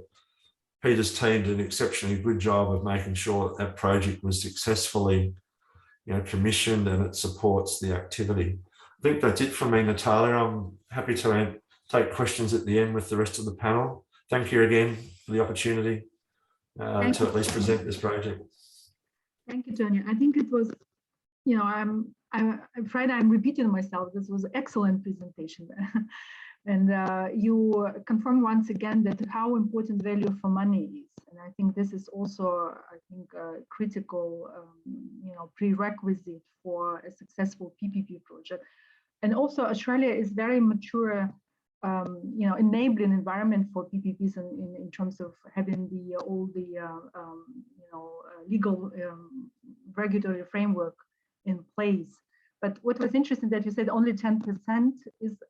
Peter's team did an exceptionally good job of making sure that project was successfully commissioned and it supports the activity. I think that's it from me, Natalia. I'm happy to take questions at the end with the rest of the panel. Thank you again for the opportunity to at least present this project. Thank you, Tony. I think it was, I'm afraid I'm repeating myself. This was an excellent presentation. And you confirm once again that how important value for money is. And I think this is also, I think, a critical, prerequisite for a successful PPP project. And also Australia is very mature, enabling environment for PPPs in terms of having all the legal regulatory framework in place. But what was interesting that you said only 10% is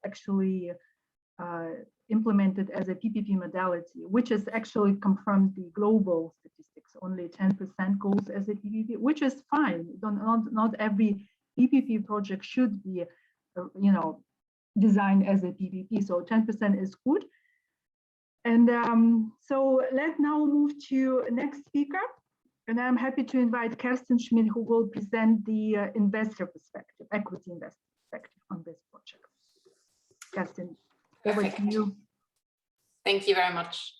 actually implemented as a PPP modality, which is actually confirmed the global statistics. Only 10% goes as a PPP, which is fine. Not every PPP project should be, designed as a PPP. So 10% is good. And so let's now move to next speaker. And I'm happy to invite Kerstin Schmidt, who will present the investor perspective, equity investor perspective on this project. Kerstin, over to you. Thank you very much.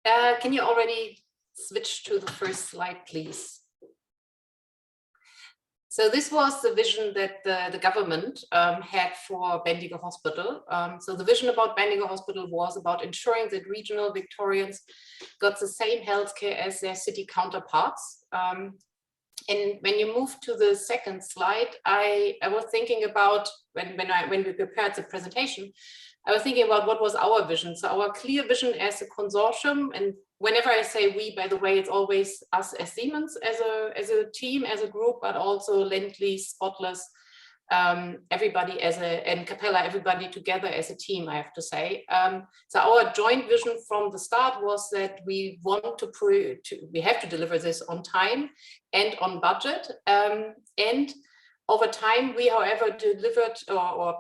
Can you already switch to the first slide, please? So this was the vision that the government had for Bendigo Hospital. So the vision about Bendigo Hospital was about ensuring that regional Victorians got the same healthcare as their city counterparts. And when you move to the second slide, I was thinking about, when we prepared the presentation, I was thinking about what was our vision. So our clear vision as a consortium, and whenever I say we, by the way, it's always us as Siemens, as a team, as a group, but also Lend-Lease, Spotless, everybody and Capella, everybody together as a team, I have to say. So our joint vision from the start was that we want we have to deliver this on time and on budget. And over time, we, however, delivered or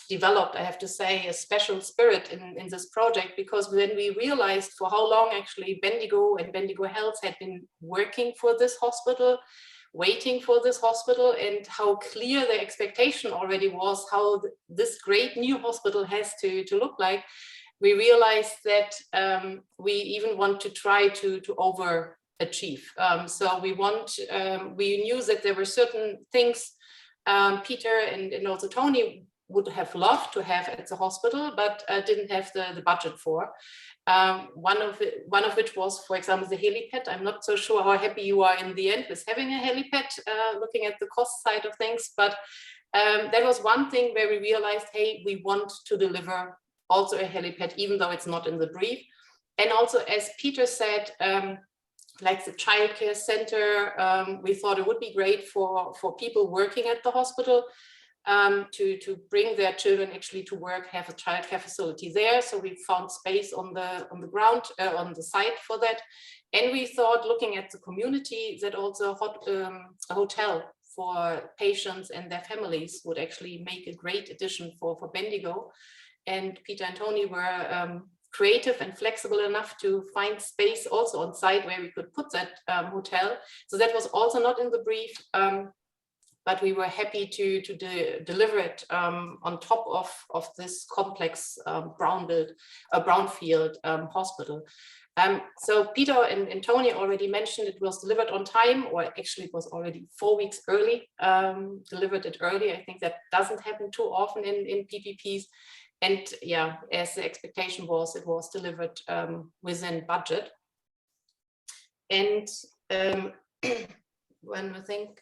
developed, I have to say, a special spirit in this project, because when we realized for how long actually Bendigo and Bendigo Health had been working for this hospital, waiting for this hospital, and how clear the expectation already was how this great new hospital has to look like, we realized that we even want to try to overachieve. So we knew that there were certain things Peter and also Tony would have loved to have at the hospital, but didn't have the budget for. One of which was, for example, the helipad. I'm not so sure how happy you are in the end with having a helipad, looking at the cost side of things, but that was one thing where we realized, hey, we want to deliver also a helipad, even though it's not in the brief. And also, as Peter said, like the childcare center, we thought it would be great for people working at the hospital to bring their children actually to work, have a childcare facility there. So we found space on the ground, on the site for that. And we thought, looking at the community, that also a hotel for patients and their families would actually make a great addition for Bendigo. And Peter and Tony were creative and flexible enough to find space also on site where we could put that hotel. So that was also not in the brief, but we were happy to deliver it on top of this complex brownfield hospital. So Peter and Tony already mentioned it was delivered on time, or actually it was already 4 weeks early, delivered it early. I think that doesn't happen too often in PPPs. And yeah, as the expectation was, it was delivered within budget. And when I think,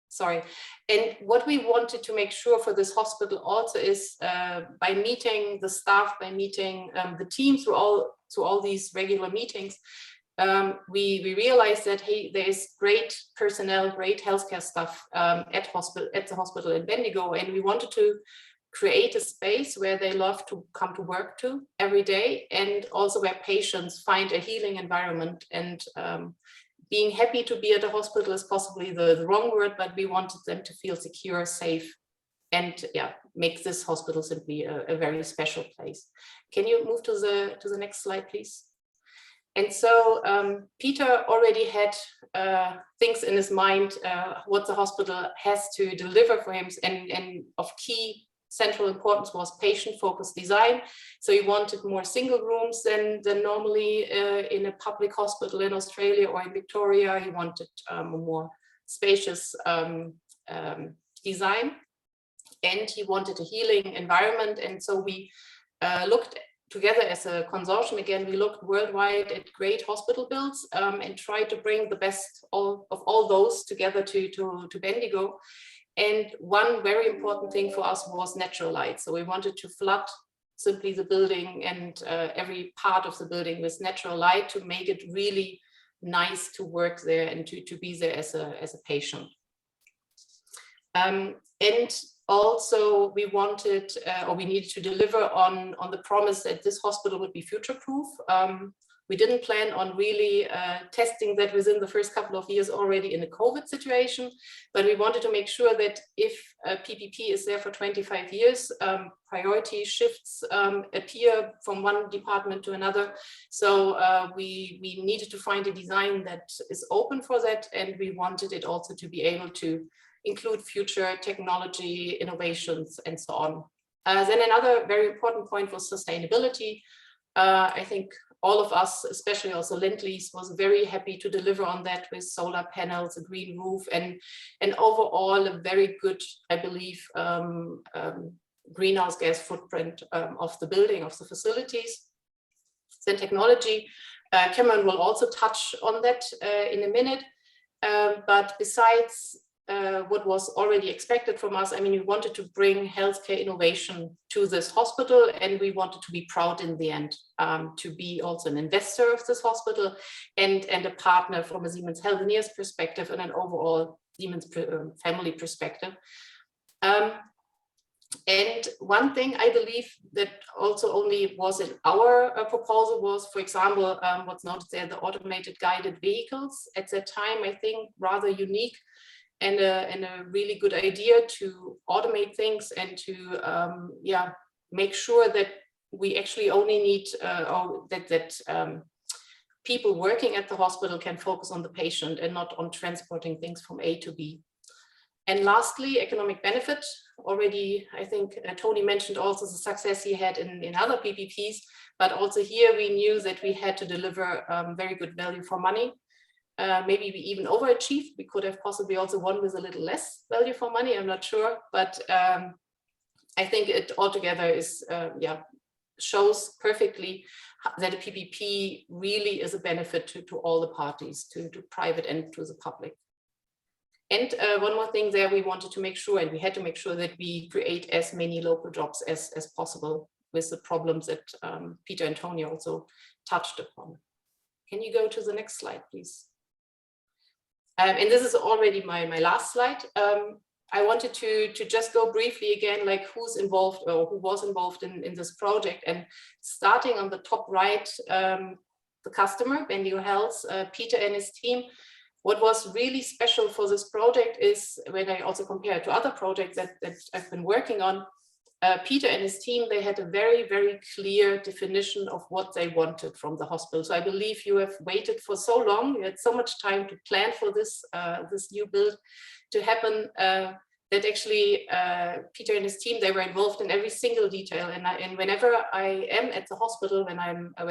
sorry, and what we wanted to make sure for this hospital also is by meeting the staff, by meeting the team through all these regular meetings, we realized that, hey, there is great personnel, great healthcare staff at the hospital in Bendigo, and we wanted to create a space where they love to come to work to every day, and also where patients find a healing environment. And being happy to be at a hospital is possibly the wrong word, but we wanted them to feel secure, safe, and yeah, make this hospital simply a very special place. Can you move to the next slide, please? And so Peter already had things in his mind, what the hospital has to deliver for him, and of key central importance was patient-focused design. So he wanted more single rooms than normally in a public hospital in Australia or in Victoria. He wanted a more spacious design. and he wanted a healing environment. And so we looked together as a consortium. Again, we looked worldwide at great hospital builds and tried to bring the best of all those together to Bendigo. And one very important thing for us was natural light. So we wanted to flood simply the building and every part of the building with natural light to make it really nice to work there and to be there as a patient. And also we wanted, or we needed to deliver on the promise that this hospital would be future-proof. We didn't plan on really testing that within the first couple of years already in a COVID situation, but we wanted to make sure that if PPP is there for 25 years, priority shifts appear from one department to another. So we needed to find a design that is open for that, and we wanted it also to be able to include future technology, innovations, and so on. Then another very important point was sustainability. I think all of us, especially also Lend-Lease, was very happy to deliver on that with solar panels, a green roof, and overall a very good, I believe, greenhouse gas footprint of the building, of the facilities. Then technology, Cameron will also touch on that in a minute. But besides what was already expected from us, I mean, we wanted to bring healthcare innovation to this hospital, and we wanted to be proud in the end to be also an investor of this hospital and a partner from a Siemens Healthineeers perspective and an overall Siemens family perspective. And one thing I believe that also only was in our proposal was, for example, what's noted there, the automated guided vehicles. At that time, I think rather unique and a really good idea to automate things and to make sure that we actually only need or that people working at the hospital can focus on the patient and not on transporting things from A to B. And lastly, economic benefit. Already, I think Tony mentioned also the success he had in other PPPs, but also here we knew that we had to deliver very good value for money. Maybe we even overachieved. We could have possibly also won with a little less value for money, I'm not sure, but I think it altogether is, shows perfectly that a PPP really is a benefit to all the parties, to private and to the public. And one more thing there, we wanted to make sure, and we had to make sure that we create as many local jobs as possible with the problems that Peter and Tony also touched upon. Can you go to the next slide, please? And this is already my last slide. I wanted to just go briefly again, like who's involved or who was involved in this project. And starting on the top right, the customer, Bendigo Health, Peter and his team. What was really special for this project is, when I also compare it to other projects that I've been working on, Peter and his team, they had a very, very clear definition of what they wanted from the hospital. So I believe you have waited for so long, you had so much time to plan for this, this new build to happen, that actually Peter and his team, they were involved in every single detail. And whenever I am at the hospital, when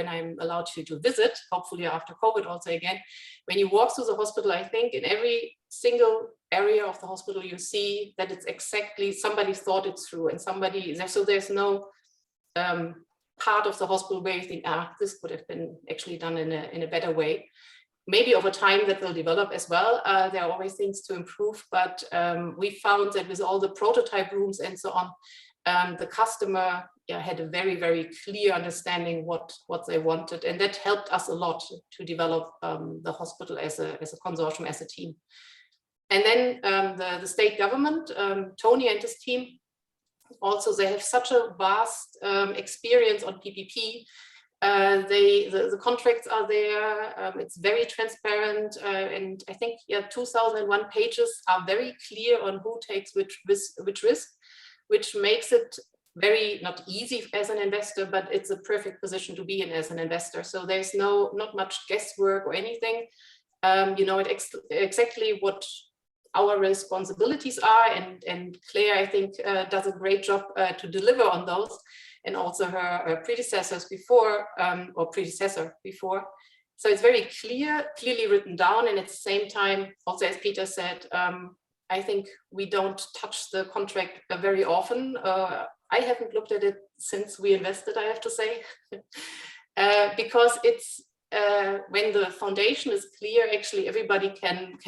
I'm allowed to visit, hopefully after COVID also again, when you walk through the hospital, I think in every single area of the hospital, you see that it's exactly, somebody thought it through and somebody, so there's no part of the hospital where you think, this could have been actually done in a better way. Maybe over time that will develop as well. There are always things to improve, but we found that with all the prototype rooms and so on, the customer had a very, very clear understanding what they wanted. And that helped us a lot to develop the hospital as a consortium, as a team. And then the state government, Tony and his team, also they have such a vast experience on PPP. The contracts are there, it's very transparent, and I think 2001 pages are very clear on who takes which risk, which makes it very, not easy as an investor, but it's a perfect position to be in as an investor. So there's not much guesswork or anything. You know exactly what our responsibilities are, and Clare, I think, does a great job to deliver on those, and also her predecessor before. So it's very clearly written down, and at the same time, also as Peter said, I think we don't touch the contract very often. I haven't looked at it since we invested, I have to say, because it's when the foundation is clear, actually everybody can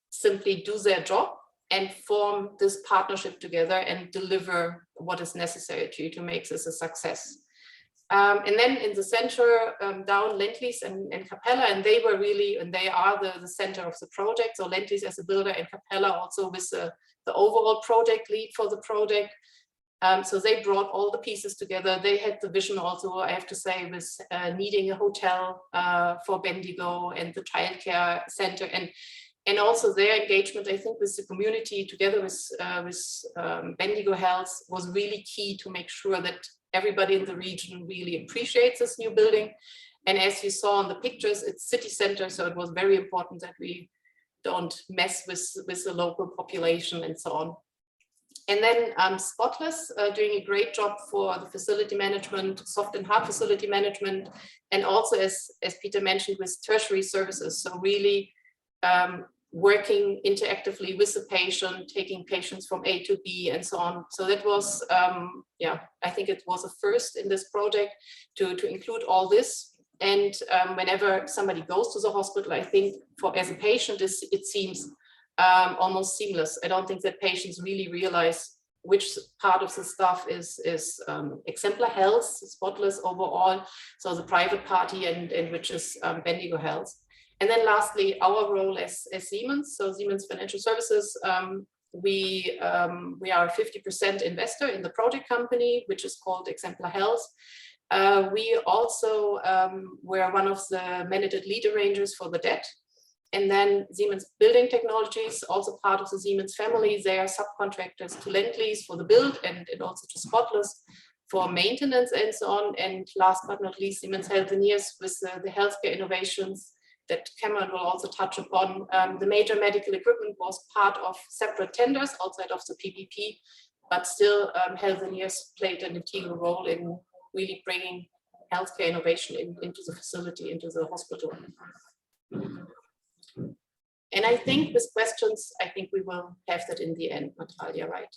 simply do their job and form this partnership together and deliver what is necessary to make this a success. And then in the center, down Lendlease and Capella, and they were really, and they are the center of the project. So Lendlease as a builder and Capella also with the overall project lead for the project. So they brought all the pieces together. They had the vision also, I have to say, with needing a hotel for Bendigo and the childcare center, and also their engagement, I think, with the community together with Bendigo Health was really key to make sure that everybody in the region really appreciates this new building. And as you saw in the pictures, it's city center, so it was very important that we don't mess with the local population and so on. And then Spotless doing a great job for the facility management, soft and hard facility management, and also as Peter mentioned, with tertiary services. So really working interactively with the patient, taking patients from A to B and so on. So that was, yeah, I think it was a first in this project to include all this. And whenever somebody goes to the hospital, I think as a patient, it seems almost seamless. I don't think that patients really realize which part of the stuff is Exemplar Health, Spotless overall, so the private party, and which is Bendigo Health. And then lastly, our role as Siemens, so Siemens Financial Services, we are a 50% investor in the project company, which is called Exemplar Health. We also were one of the mandated lead arrangers for the debt. And then Siemens Building Technologies, also part of the Siemens family, they are subcontractors to Lendlease for the build and also to Spotless for maintenance and so on. And last but not least, Siemens Healthineeers with the healthcare innovations that Cameron will also touch upon. The major medical equipment was part of separate tenders outside of the PPP, but still Healthineeers played an integral role in really bringing healthcare innovation into the facility, into the hospital. And I think with questions, I think we will have that in the end, Natalia, right?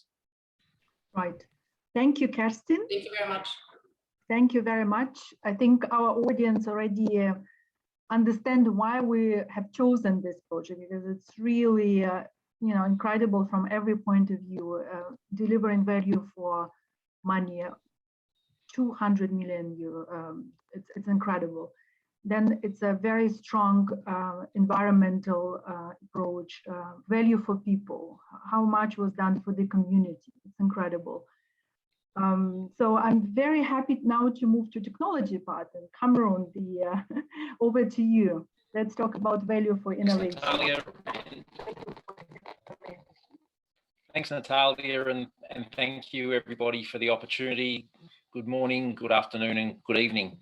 Right. Thank you, Kerstin. Thank you very much. Thank you very much. I think our audience already understand why we have chosen this project, because it's really incredible from every point of view, delivering value for money, 200 million euro. It's incredible. Then it's a very strong environmental approach, value for people, how much was done for the community. It's incredible. So I'm very happy now to move to technology part, and Cameron, over to you. Let's talk about value for innovation. Natalia. Thanks, Natalia, and thank you everybody for the opportunity. Good morning, good afternoon, and good evening.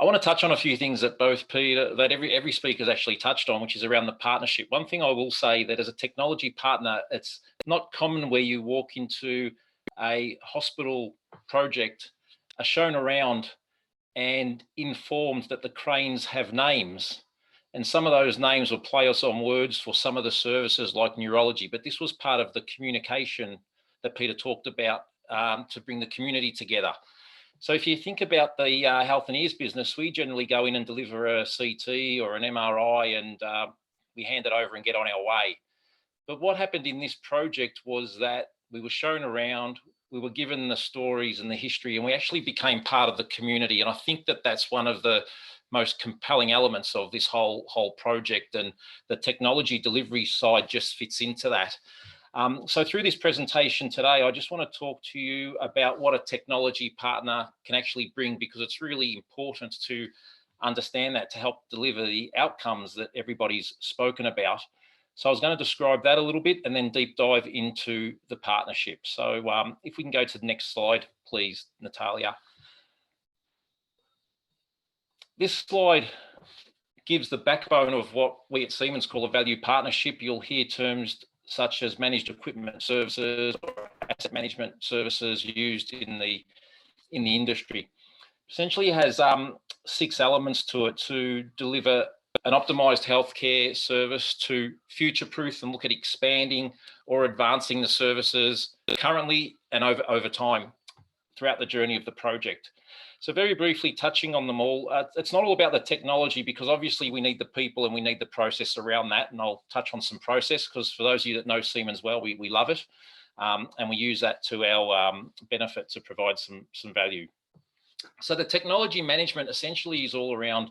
I want to touch on a few things that both Peter, that every speaker's actually touched on, which is around the partnership. One thing I will say that as a technology partner, it's not common where you walk into a hospital project, are shown around and informed that the cranes have names. And some of those names will play us on words for some of the services like neurology, but this was part of the communication that Peter talked about to bring the community together. So if you think about the Healthineeers business, we generally go in and deliver a CT or an MRI and we hand it over and get on our way. But what happened in this project was that we were shown around, we were given the stories and the history, and we actually became part of the community. And I think that that's one of the most compelling elements of this whole project, and the technology delivery side just fits into that. So through this presentation today, I just want to talk to you about what a technology partner can actually bring, because it's really important to understand that to help deliver the outcomes that everybody's spoken about. So I was going to describe that a little bit and then deep dive into the partnership. So if we can go to the next slide, please, Natalia. This slide gives the backbone of what we at Siemens call a value partnership. You'll hear terms such as managed equipment services or asset management services used in the industry. Essentially, it has 6 elements to it to deliver an optimised healthcare service to future-proof and look at expanding or advancing the services currently and over time throughout the journey of the project. So very briefly touching on them all, it's not all about the technology, because obviously we need the people and we need the process around that. And I'll touch on some process, because for those of you that know Siemens well, we love it. And we use that to our benefit to provide some value. So the technology management essentially is all around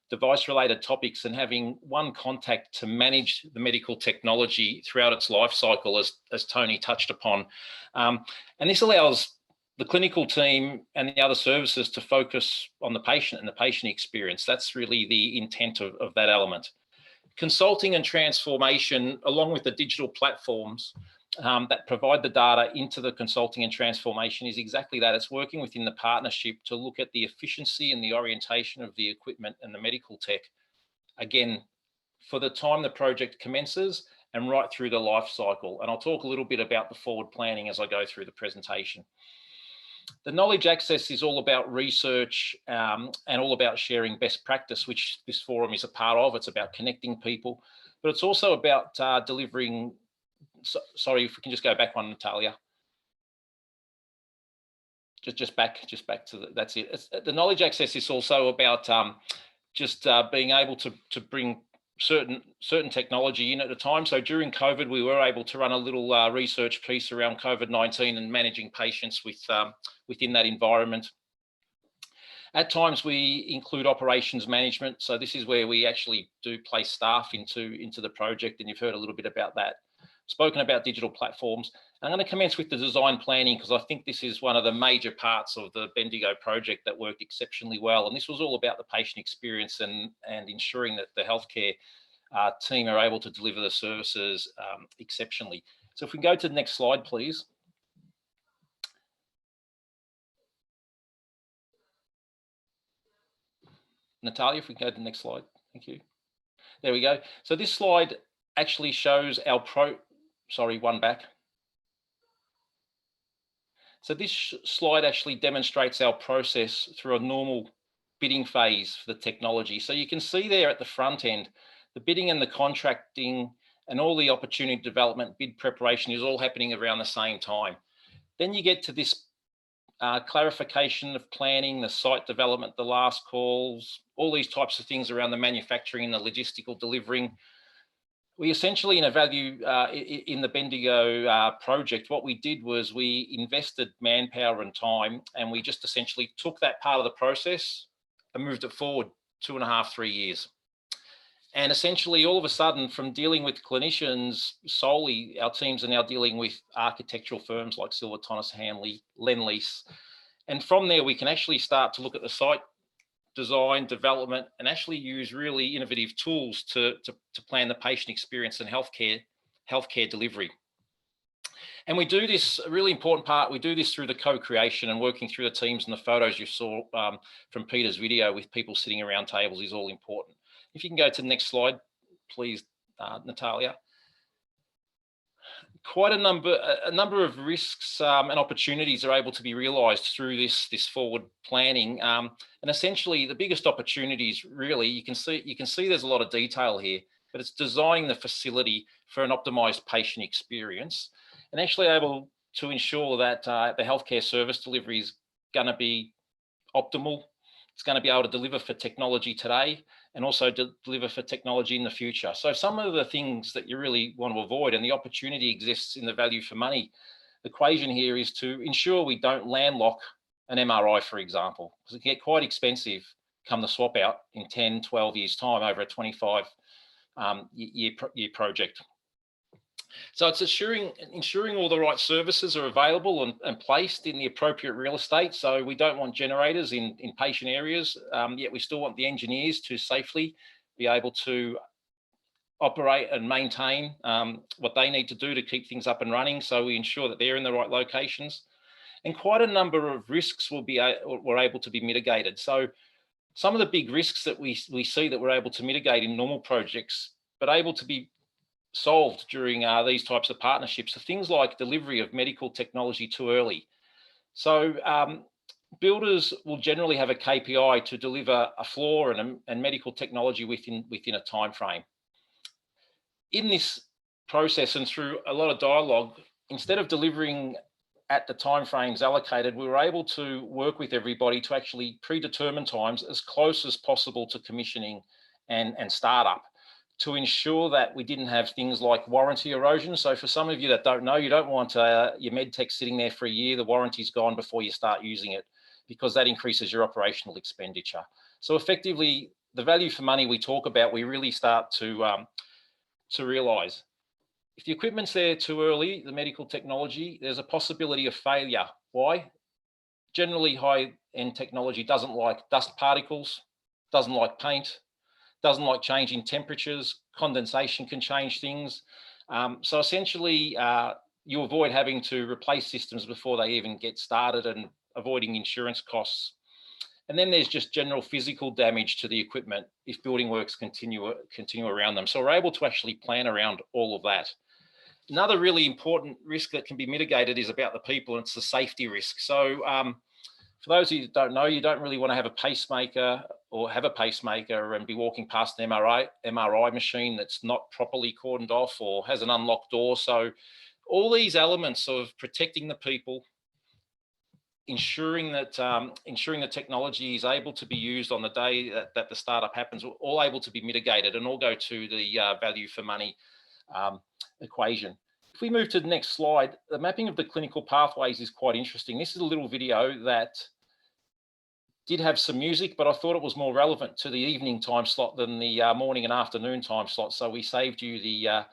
device related topics and having one contact to manage the medical technology throughout its life cycle, as Tony touched upon. And this allows the clinical team and the other services to focus on the patient and the patient experience. That's really the intent of that element. Consulting and transformation, along with the digital platforms that provide the data into the consulting and transformation, is exactly that. It's working within the partnership to look at the efficiency and the orientation of the equipment and the medical tech, again, for the time the project commences and right through the life cycle. And I'll talk a little bit about the forward planning as I go through the presentation. The knowledge access is all about research and all about sharing best practice, which this forum is a part of. It's about connecting people, but it's also about delivering. Sorry, if we can just go back one, Natalia. Just back to that's it. The knowledge access is also about being able to bring certain technology in at a time. So during COVID, we were able to run a little research piece around COVID-19 and managing patients within that environment. At times we include operations management. So this is where we actually do place staff into the project, and you've heard a little bit about that. Spoken about digital platforms. I'm going to commence with the design planning, because I think this is one of the major parts of the Bendigo project that worked exceptionally well. And this was all about the patient experience and ensuring that the healthcare team are able to deliver the services exceptionally. So if we can go to the next slide, please. Natalia, if we can go to the next slide. Thank you. There we go. So this slide actually shows our one back. So this slide actually demonstrates our process through a normal bidding phase for the technology. So you can see there at the front end, the bidding and the contracting and all the opportunity development, bid preparation is all happening around the same time. Then you get to this clarification of planning, the site development, the last calls, all these types of things around the manufacturing and the logistical delivering. We essentially, in a value in the Bendigo project, what we did was we invested manpower and time, and we just essentially took that part of the process and moved it forward 2.5 to 3 years. And essentially, all of a sudden, from dealing with clinicians solely, our teams are now dealing with architectural firms like Silver Thomas Hanley, Lendlease. And from there, we can actually start to look at the site design, development, and actually use really innovative tools to plan the patient experience and healthcare delivery. And we do this, a really important part, we do this through the co-creation and working through the teams, and the photos you saw from Peter's video with people sitting around tables is all important. If you can go to the next slide, please, Natalia. Quite a number of risks and opportunities are able to be realised through this forward planning, and essentially the biggest opportunities, really, you can see there's a lot of detail here, but it's designing the facility for an optimised patient experience and actually able to ensure that the healthcare service delivery is going to be optimal. It's going to be able to deliver for technology today and also deliver for technology in the future. So some of the things that you really want to avoid, and the opportunity exists in the value for money equation here, is to ensure we don't landlock an MRI, for example, because it can get quite expensive come the swap out in 10, 12 years time over a 25 year project. So it's ensuring all the right services are available and placed in the appropriate real estate. So we don't want generators in patient areas, yet we still want the engineers to safely be able to operate and maintain what they need to do to keep things up and running. So we ensure that they're in the right locations. And quite a number of risks were able to be mitigated. So some of the big risks that we see that we're able to mitigate in normal projects, but able to be solved during these types of partnerships, are things like delivery of medical technology too early. So builders will generally have a KPI to deliver a floor and medical technology within a time frame. In this process and through a lot of dialogue, instead of delivering at the timeframes allocated, we were able to work with everybody to actually predetermine times as close as possible to commissioning and startup, to ensure that we didn't have things like warranty erosion. So for some of you that don't know, you don't want your med tech sitting there for a year, the warranty's gone before you start using it, because that increases your operational expenditure. So effectively, the value for money we talk about, we really start to realise. If the equipment's there too early, the medical technology, there's a possibility of failure. Why? Generally, high-end technology doesn't like dust particles, doesn't like paint, doesn't like changing temperatures, condensation can change things. So essentially, you avoid having to replace systems before they even get started and avoiding insurance costs. And then there's just general physical damage to the equipment if building works continue around them. So we're able to actually plan around all of that. Another really important risk that can be mitigated is about the people, and it's the safety risk. So for those of you that don't know, you don't really want to have a pacemaker or have a pacemaker and be walking past an MRI machine that's not properly cordoned off or has an unlocked door. So all these elements of protecting the people, ensuring that the technology is able to be used on the day that the startup happens, all able to be mitigated and all go to the value for money equation. If we move to the next slide, the mapping of the clinical pathways is quite interesting. This is a little video that did have some music, but I thought it was more relevant to the evening time slot than the morning and afternoon time slot. So we saved you the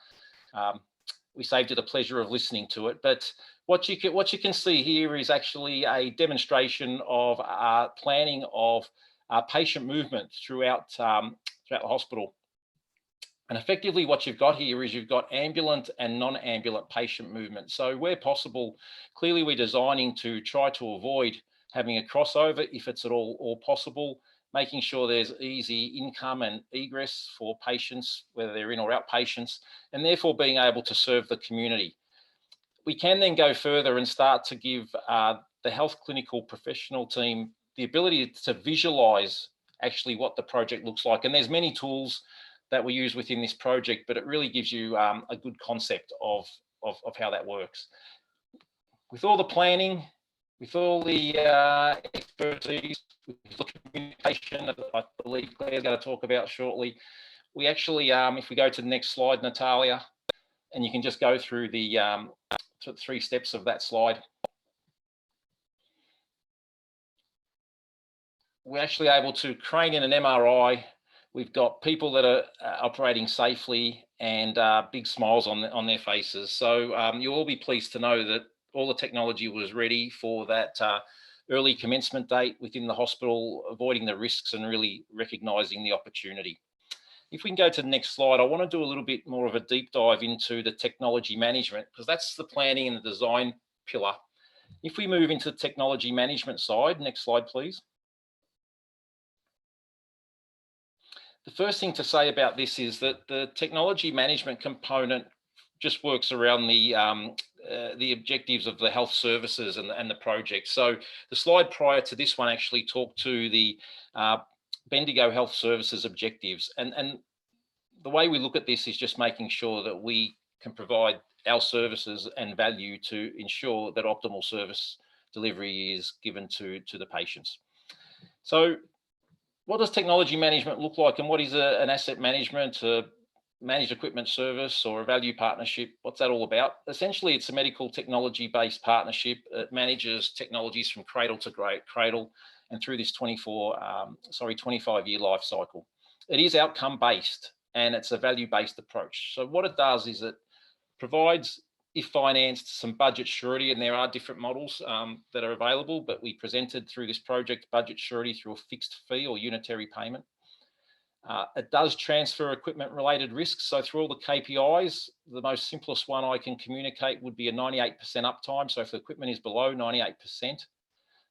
pleasure of listening to it. But what you can see here is actually a demonstration of planning of patient movement throughout the hospital. And effectively what you've got here is you've got ambulant and non-ambulant patient movement. So where possible, clearly we're designing to try to avoid having a crossover if it's at all possible, making sure there's easy income and egress for patients, whether they're in or out patients, and therefore being able to serve the community. We can then go further and start to give the health clinical professional team the ability to visualize actually what the project looks like. And there's many tools that we use within this project, but it really gives you a good concept of how that works. With all the planning, with all the expertise, with the communication that I believe Claire's going to talk about shortly, we actually, if we go to the next slide, Natalia, and you can just go through the 3 steps of that slide. We're actually able to crane in an MRI. We've got people that are operating safely and big smiles on their faces. So you'll all be pleased to know that all the technology was ready for that early commencement date within the hospital, avoiding the risks and really recognising the opportunity. If we can go to the next slide, I want to do a little bit more of a deep dive into the technology management, because that's the planning and the design pillar. If we move into the technology management side, next slide, please. The first thing to say about this is that the technology management component just works around the objectives of the health services and the project. So the slide prior to this one actually talked to the Bendigo Health Services objectives. And the way we look at this is just making sure that we can provide our services and value to ensure that optimal service delivery is given to the patients. So what does technology management look like, and what is an asset management, a managed equipment service, or a value partnership? What's that all about? Essentially, it's a medical technology-based partnership. It manages technologies from cradle to cradle and through this 25-year life cycle. It is outcome-based and it's a value-based approach. So what it does is it provides, if financed, some budget surety, and there are different models that are available, but we presented through this project budget surety through a fixed fee or unitary payment. It does transfer equipment related risks. So through all the KPIs, the most simplest one I can communicate would be a 98% uptime. So if the equipment is below 98%,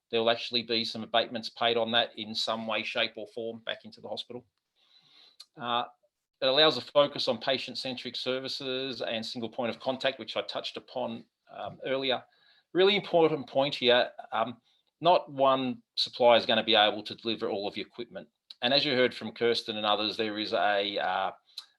there will actually be some abatements paid on that in some way, shape or form back into the hospital. It allows a focus on patient-centric services and single point of contact, which I touched upon earlier. Really important point here, not one supplier is going to be able to deliver all of your equipment. And as you heard from Kerstin and others, there is a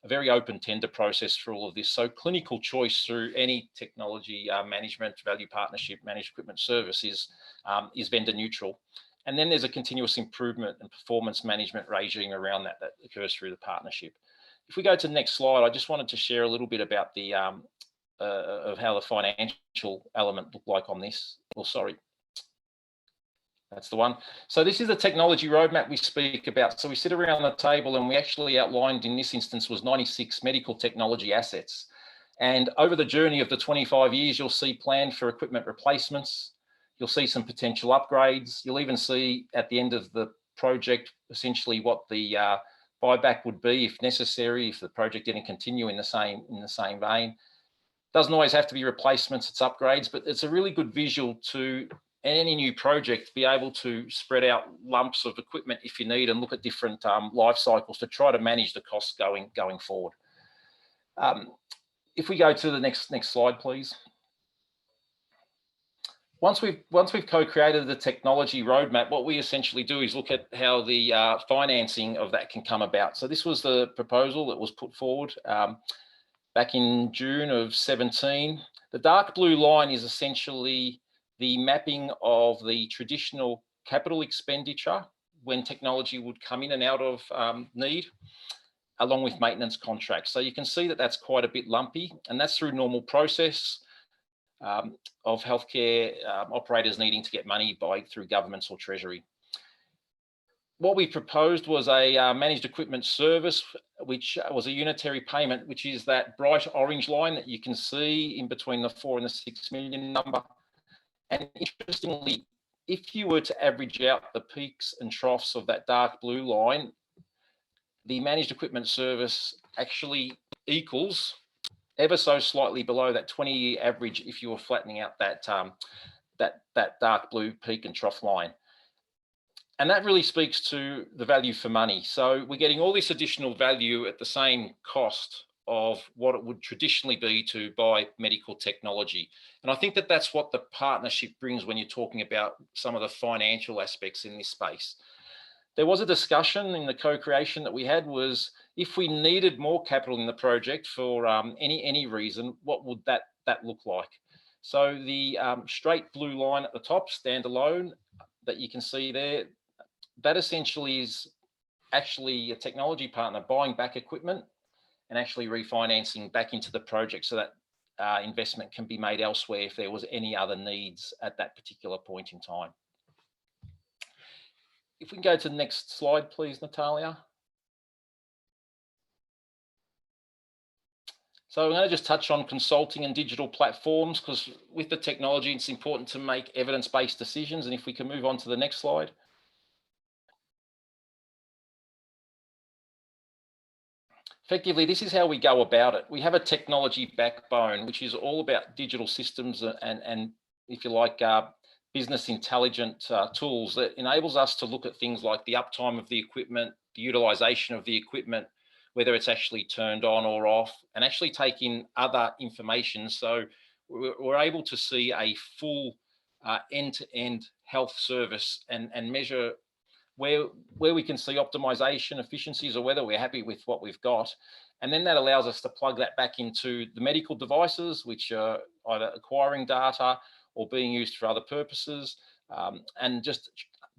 very open tender process for all of this. So clinical choice through any technology management, value partnership, managed equipment service is vendor neutral. And then there's a continuous improvement and performance management regime around that occurs through the partnership. If we go to the next slide, I just wanted to share a little bit about the of how the financial element looked like on this. Oh, sorry. That's the one. So this is the technology roadmap we speak about. So we sit around the table and we actually outlined in this instance was 96 medical technology assets. And over the journey of the 25 years, you'll see planned for equipment replacements. You'll see some potential upgrades. You'll even see at the end of the project, essentially what the buyback would be if necessary, if the project didn't continue in the same vein. Doesn't always have to be replacements, it's upgrades, but it's a really good visual to any new project be able to spread out lumps of equipment if you need and look at different life cycles to try to manage the costs going forward. If we go to the next slide, please. Once we've co-created the technology roadmap, what we essentially do is look at how the financing of that can come about. So this was the proposal that was put forward back in June of 17. The dark blue line is essentially the mapping of the traditional capital expenditure when technology would come in and out of need, along with maintenance contracts. So you can see that that's quite a bit lumpy, and that's through normal process of healthcare operators needing to get money through governments or treasury. What we proposed was a managed equipment service, which was a unitary payment, which is that bright orange line that you can see in between the 4 and the 6 million number. And interestingly, if you were to average out the peaks and troughs of that dark blue line, the managed equipment service actually equals ever so slightly below that 20-year average if you were flattening out that dark blue peak and trough line. And that really speaks to the value for money. So we're getting all this additional value at the same cost of what it would traditionally be to buy medical technology. And I think that that's what the partnership brings when you're talking about some of the financial aspects in this space. There was a discussion in the co-creation that we had was if we needed more capital in the project for any reason, what would that look like? So the straight blue line at the top, standalone, that you can see there, that essentially is actually a technology partner buying back equipment and actually refinancing back into the project so that investment can be made elsewhere if there was any other needs at that particular point in time. If we can go to the next slide, please, Natalia. So I'm going to just touch on consulting and digital platforms because with the technology, it's important to make evidence-based decisions. And if we can move on to the next slide. Effectively, this is how we go about it. We have a technology backbone, which is all about digital systems and if you like, business intelligent tools that enables us to look at things like the uptime of the equipment, the utilization of the equipment, whether it's actually turned on or off, and actually take in other information. So we're able to see a full end-to-end health service and measure where we can see optimization, efficiencies, or whether we're happy with what we've got. And then that allows us to plug that back into the medical devices, which are either acquiring data or being used for other purposes, and just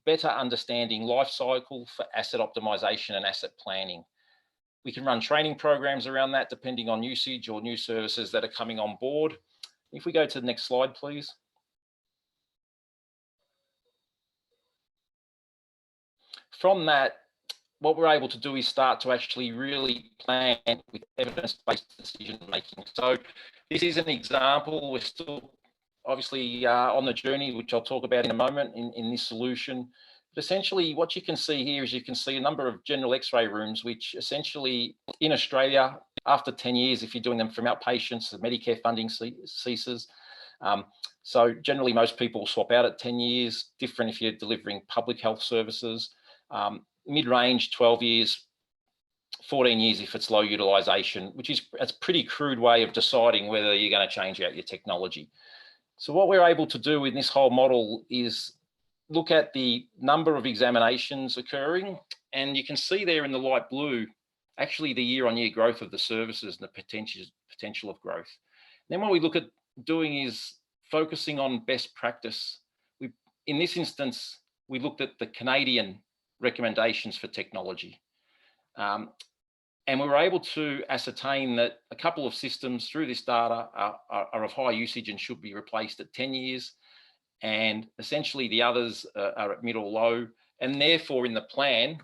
better understanding life cycle for asset optimization and asset planning. We can run training programs around that depending on usage or new services that are coming on board. If we go to the next slide, please. From that, what we're able to do is start to actually really plan with evidence-based decision making. So this is an example. We're still obviously on the journey, which I'll talk about in a moment in this solution. But essentially what you can see here is you can see a number of general x-ray rooms, which essentially in Australia, after 10 years, if you're doing them from outpatients, the Medicare funding ceases. So generally most people swap out at 10 years, different if you're delivering public health services. Mid-range, 12 years, 14 years if it's low utilization, which is a pretty crude way of deciding whether you're going to change out your technology. So what we're able to do in this whole model is look at the number of examinations occurring, and you can see there in the light blue, actually the year-on-year growth of the services and the potential of growth. Then what we look at doing is focusing on best practice. In this instance, we looked at the Canadian recommendations for technology. And we were able to ascertain that a couple of systems through this data are of high usage and should be replaced at 10 years. And essentially the others are at mid or low. And therefore in the plan,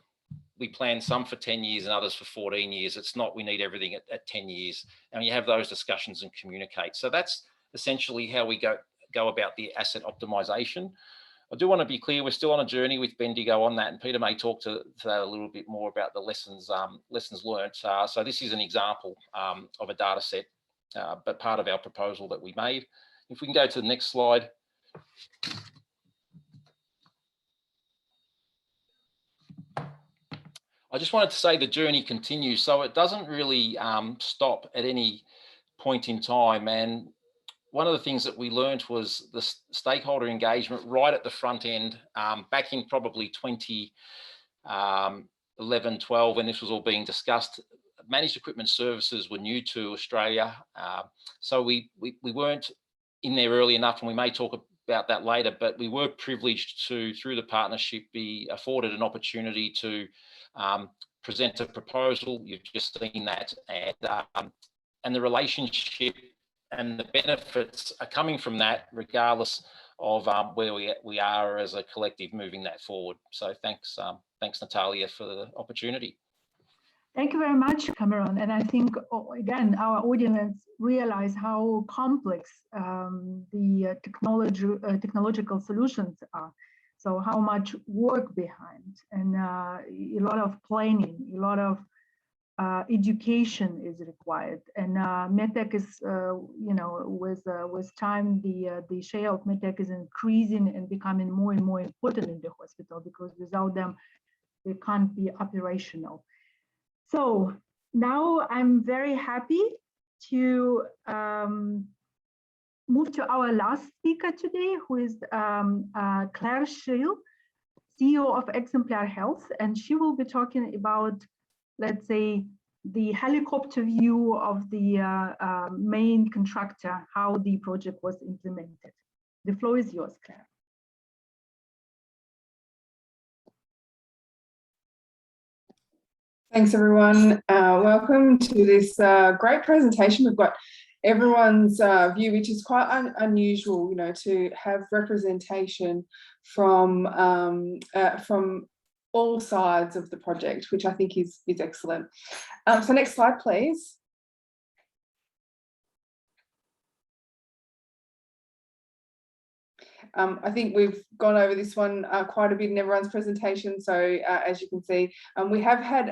we plan some for 10 years and others for 14 years. It's not, we need everything at 10 years. And you have those discussions and communicate. So that's essentially how we go about the asset optimization. I do want to be clear, we're still on a journey with Bendigo on that, and Peter may talk to that a little bit more about the lessons learned. So this is an example of a data set, but part of our proposal that we made. If we can go to the next slide. I just wanted to say the journey continues, so it doesn't really stop at any point in time. And one of the things that we learned was the stakeholder engagement right at the front end, back in probably 2011, 12, when this was all being discussed. Managed equipment services were new to Australia, so we weren't in there early enough, and we may talk about that later, but we were privileged to, through the partnership, be afforded an opportunity to present a proposal. You've just seen that, and the relationship and the benefits are coming from that, regardless of where we are as a collective moving that forward. So thanks, Natalia, for the opportunity. Thank you very much, Cameron. And I think, again, our audience realize how complex the technological solutions are. So how much work behind, and a lot of planning, a lot of education is required. And medtech is, with time, the share of medtech is increasing and becoming more and more important in the hospital, because without them, they can't be operational. So now I'm very happy to move to our last speaker today, who is Clare, Shiell, CEO of Exemplar Health, and she will be talking about, let's say, the helicopter view of the main contractor, how the project was implemented. The floor is yours, Clare. Thanks, everyone. Welcome to this great presentation. We've got everyone's view, which is quite unusual, to have representation from all sides of the project, which I think is excellent. So next slide, please. I think we've gone over this one quite a bit in everyone's presentation. So as you can see, we have had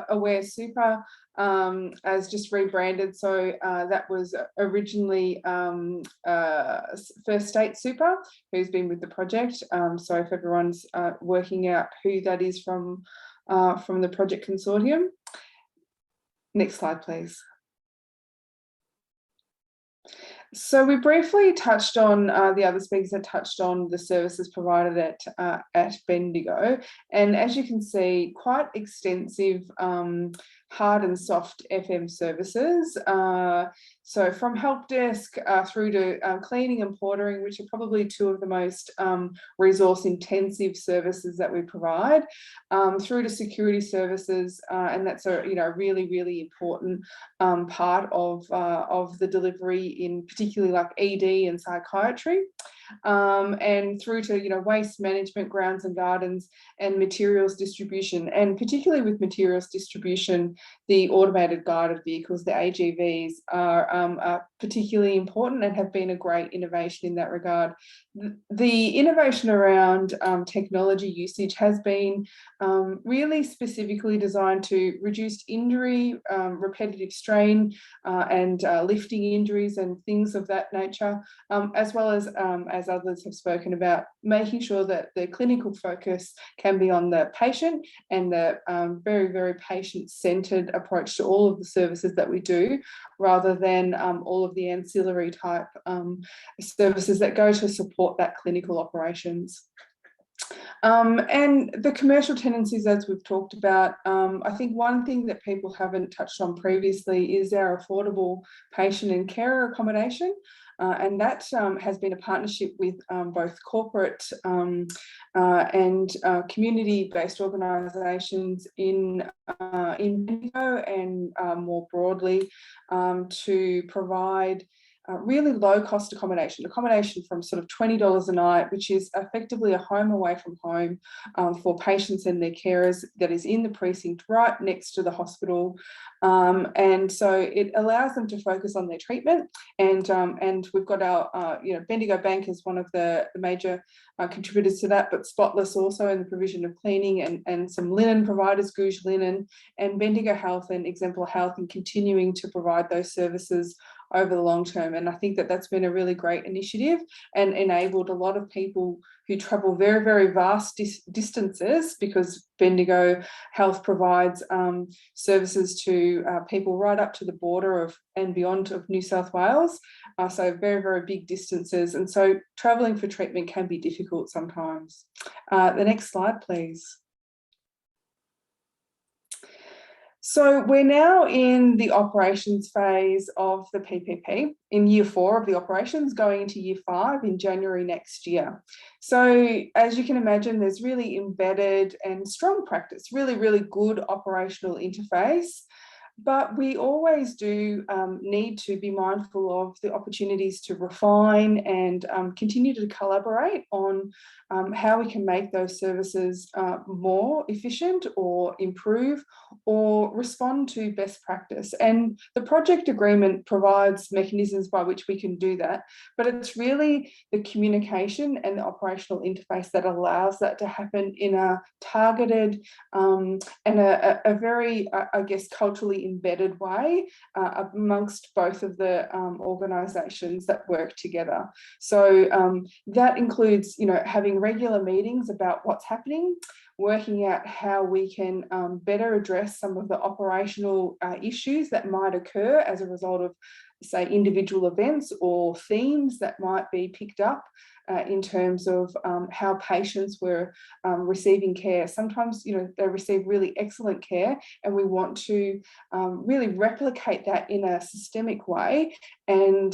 Aware Super as just rebranded. So that was originally First State Super, who's been with the project. So if everyone's working out who that is from the project consortium. Next slide, please. So we briefly touched on, the other speakers had touched on the services provided at Bendigo. And as you can see, quite extensive hard and soft FM services. So from help desk through to cleaning and portering, which are probably two of the most resource intensive services that we provide, through to security services. And that's a really, really important part of the delivery in particularly like ED and psychiatry. And through to waste management, grounds and gardens, and materials distribution. And particularly with materials distribution, the automated guided vehicles, the AGVs, are particularly important and have been a great innovation in that regard. The innovation around technology usage has been really specifically designed to reduce injury, repetitive strain, and lifting injuries and things of that nature, as well as others have spoken about, making sure that the clinical focus can be on the patient and the very, very patient-centred approach to all of the services that we do, rather than all of the ancillary type services that go to support that clinical operations. And the commercial tendencies, as we've talked about, I think one thing that people haven't touched on previously is our affordable patient and carer accommodation. And that has been a partnership with both corporate and community-based organisations in Bendigo and more broadly to provide really low cost accommodation from sort of $20 a night, which is effectively a home away from home for patients and their carers that is in the precinct right next to the hospital. And so it allows them to focus on their treatment. And we've got our, Bendigo Bank is one of the major contributors to that, but Spotless also in the provision of cleaning and some linen providers, Gouge Linen, and Bendigo Health and Exemplar Health, and continuing to provide those services over the long term. And I think that that's been a really great initiative and enabled a lot of people who travel very, very vast distances, because Bendigo Health provides services to people right up to the border of and beyond of New South Wales. So very, very big distances. And so traveling for treatment can be difficult sometimes. The next slide, please. So we're now in the operations phase of the PPP, in year 4 of the operations, going into year 5 in January next year. So as you can imagine, there's really embedded and strong practice, really, really good operational interface. But we always do need to be mindful of the opportunities to refine and continue to collaborate on how we can make those services more efficient or improve or respond to best practice. And the project agreement provides mechanisms by which we can do that, but it's really the communication and the operational interface that allows that to happen in a targeted and a very, I guess, culturally embedded way amongst both of the organisations that work together. So that includes, having regular meetings about what's happening, working out how we can better address some of the operational issues that might occur as a result of, say, individual events or themes that might be picked up in terms of how patients were receiving care. Sometimes, they receive really excellent care, and we want to really replicate that in a systemic way. And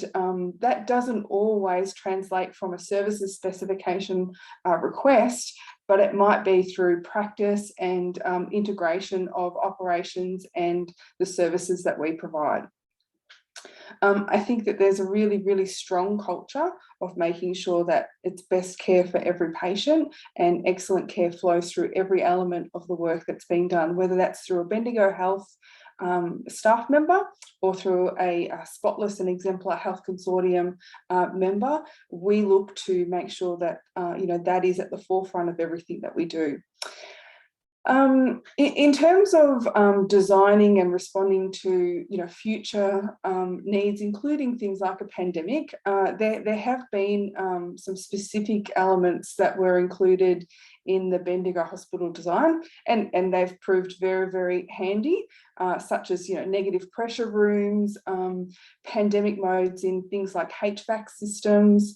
that doesn't always translate from a services specification request, but it might be through practice and integration of operations and the services that we provide. I think that there's a really, really strong culture of making sure that it's best care for every patient and excellent care flows through every element of the work that's being done, whether that's through a Bendigo Health staff member or through a Spotless and Exemplar Health Consortium member. We look to make sure that that is at the forefront of everything that we do. In terms of designing and responding to future needs, including things like a pandemic, there have been some specific elements that were included in the Bendigo hospital design, and they've proved very, very handy, such as negative pressure rooms, pandemic modes in things like HVAC systems.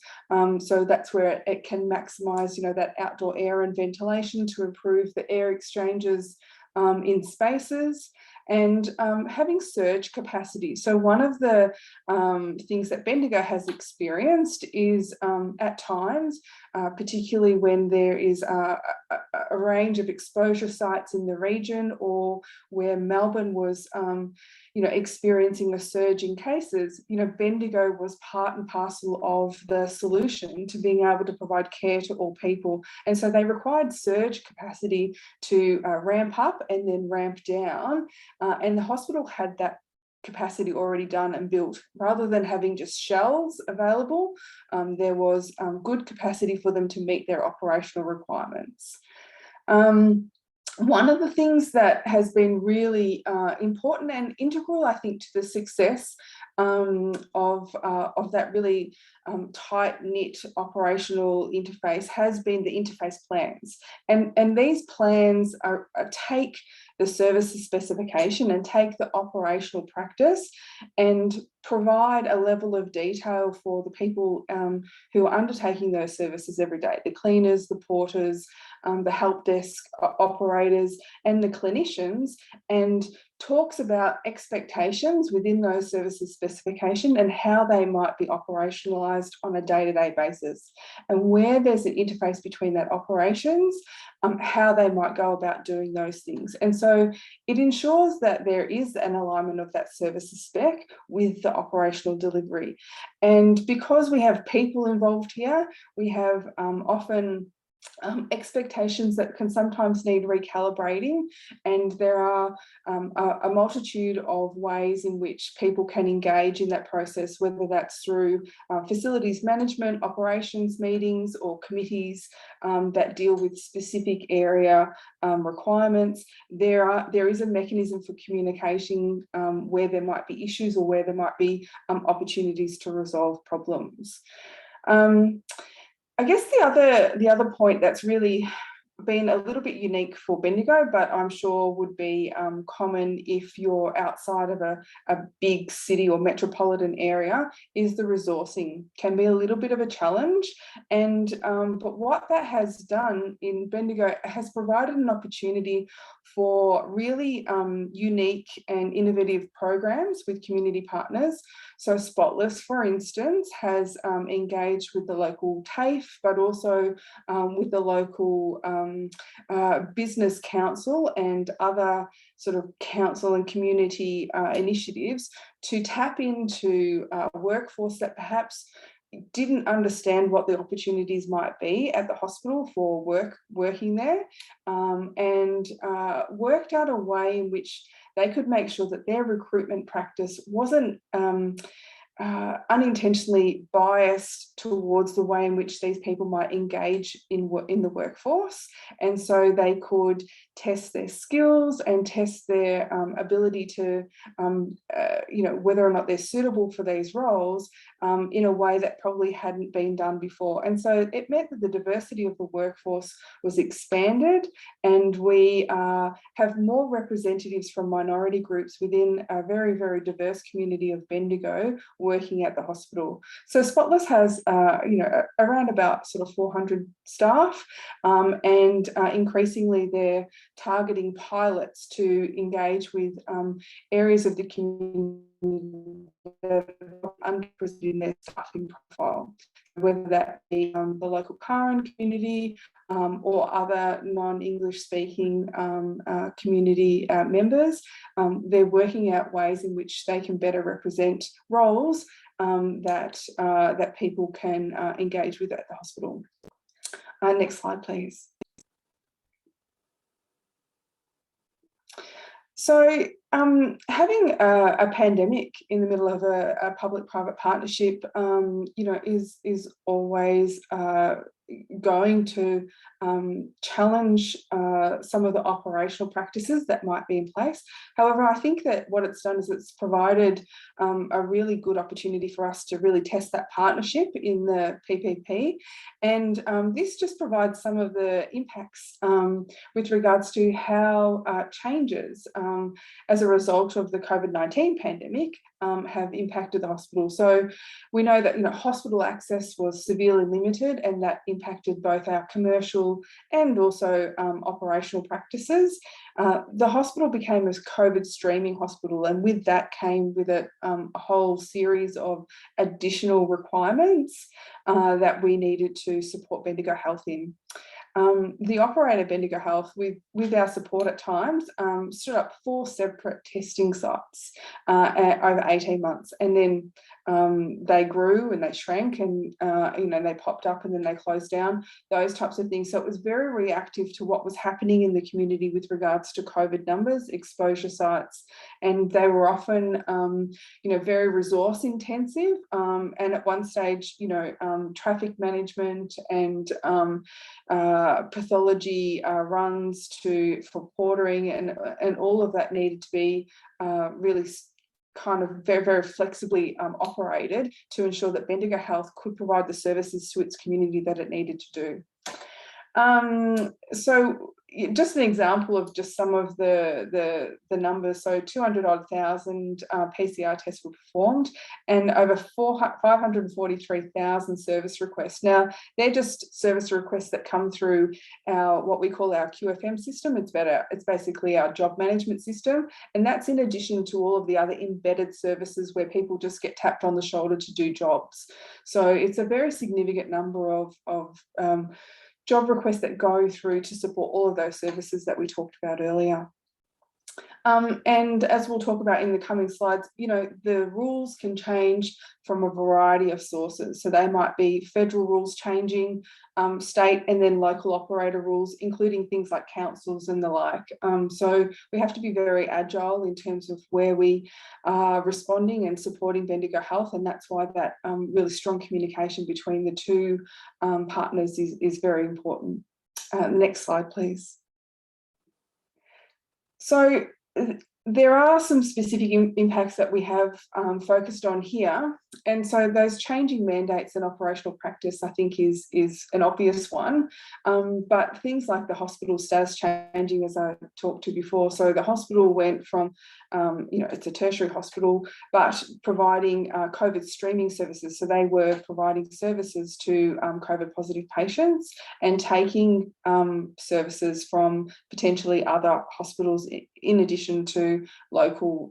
So that's where it can maximise that outdoor air and ventilation to improve the air exchanges in spaces, and having surge capacity. So one of the things that Bendigo has experienced is at times, particularly when there is a range of exposure sites in the region, or where Melbourne was experiencing a surge in cases, Bendigo was part and parcel of the solution to being able to provide care to all people. And so they required surge capacity to ramp up and then ramp down. And the hospital had that capacity already done and built. Rather than having just shells available, there was good capacity for them to meet their operational requirements. One of the things that has been really important and integral, I think, to the success of that really tight-knit operational interface has been the interface plans. And these plans take the services specification and take the operational practice and provide a level of detail for the people who are undertaking those services every day, the cleaners, the porters, the help desk operators and the clinicians, and talks about expectations within those services specification and how they might be operationalised on a day-to-day basis, and where there's an interface between that operations, how they might go about doing those things. And so it ensures that there is an alignment of that services spec with the operational delivery. And because we have people involved here, we have often expectations that can sometimes need recalibrating, and there are a multitude of ways in which people can engage in that process, whether that's through facilities management, operations meetings, or committees that deal with specific area requirements. There is a mechanism for communication where there might be issues or where there might be opportunities to resolve problems. I guess the other point that's really been a little bit unique for Bendigo, but I'm sure would be common if you're outside of a big city or metropolitan area, is the resourcing. Can be a little bit of a challenge, and but what that has done in Bendigo has provided an opportunity for really unique and innovative programs with community partners. So Spotless, for instance, has engaged with the local TAFE, but also with the local business council and other sort of council and community initiatives to tap into a workforce that perhaps didn't understand what the opportunities might be at the hospital for working there, and worked out a way in which they could make sure that their recruitment practice wasn't unintentionally biased towards the way in which these people might engage in the workforce. And so they could test their skills and test their ability to, whether or not they're suitable for these roles in a way that probably hadn't been done before. And so it meant that the diversity of the workforce was expanded, and we have more representatives from minority groups within a very, very diverse community of Bendigo working at the hospital. So Spotless has, around about sort of 400 staff, and increasingly they're targeting pilots to engage with areas of the community that are underrepresented in their staffing profile, whether that be the local Karen community or other non-English speaking community members. They're working out ways in which they can better represent roles that people can engage with at the hospital. Next slide, please. So having a pandemic in the middle of a public-private partnership, is always going to challenge some of the operational practices that might be in place. However, I think that what it's done is it's provided a really good opportunity for us to really test that partnership in the PPP. And this just provides some of the impacts with regards to how changes as a result of the COVID-19 pandemic have impacted the hospital. So we know that hospital access was severely limited, and that impacted both our commercial and also operational practices. The hospital became a COVID streaming hospital, and with that came with it a whole series of additional requirements that we needed to support Bendigo Health in. The operator, Bendigo Health, with our support at times, stood up 4 separate testing sites over 18 months, and then they grew and they shrank, and they popped up and then they closed down, those types of things. So it was very reactive to what was happening in the community with regards to COVID numbers, exposure sites, and they were often very resource intensive, and at one stage traffic management and pathology runs for portering and all of that needed to be really kind of very, very flexibly operated to ensure that Bendigo Health could provide the services to its community that it needed to do. So just an example of just some of the numbers. So 200,000 PCR tests were performed, and over 543,000 service requests. Now, they're just service requests that come through our what we call our QFM system. It's basically our job management system, and that's in addition to all of the other embedded services where people just get tapped on the shoulder to do jobs. So it's a very significant number of job requests that go through to support all of those services that we talked about earlier. And as we'll talk about in the coming slides, you know, the rules can change from a variety of sources. So they might be federal rules changing, state and then local operator rules, including things like councils and the like. So we have to be very agile in terms of where we are responding and supporting Bendigo Health. And that's why that really strong communication between the two partners is very important. Next slide, please. So there are some specific impacts that we have focused on here. And so those changing mandates and operational practice, I think, is an obvious one. But things like the hospital status changing, as I talked to before. So the hospital went from, you know, it's a tertiary hospital, but providing COVID streaming services. So they were providing services to COVID positive patients and taking services from potentially other hospitals in addition to local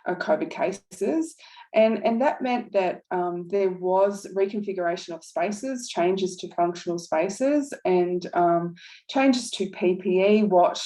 COVID cases. And that meant that there was reconfiguration of spaces, changes to functional spaces, and changes to PPE, what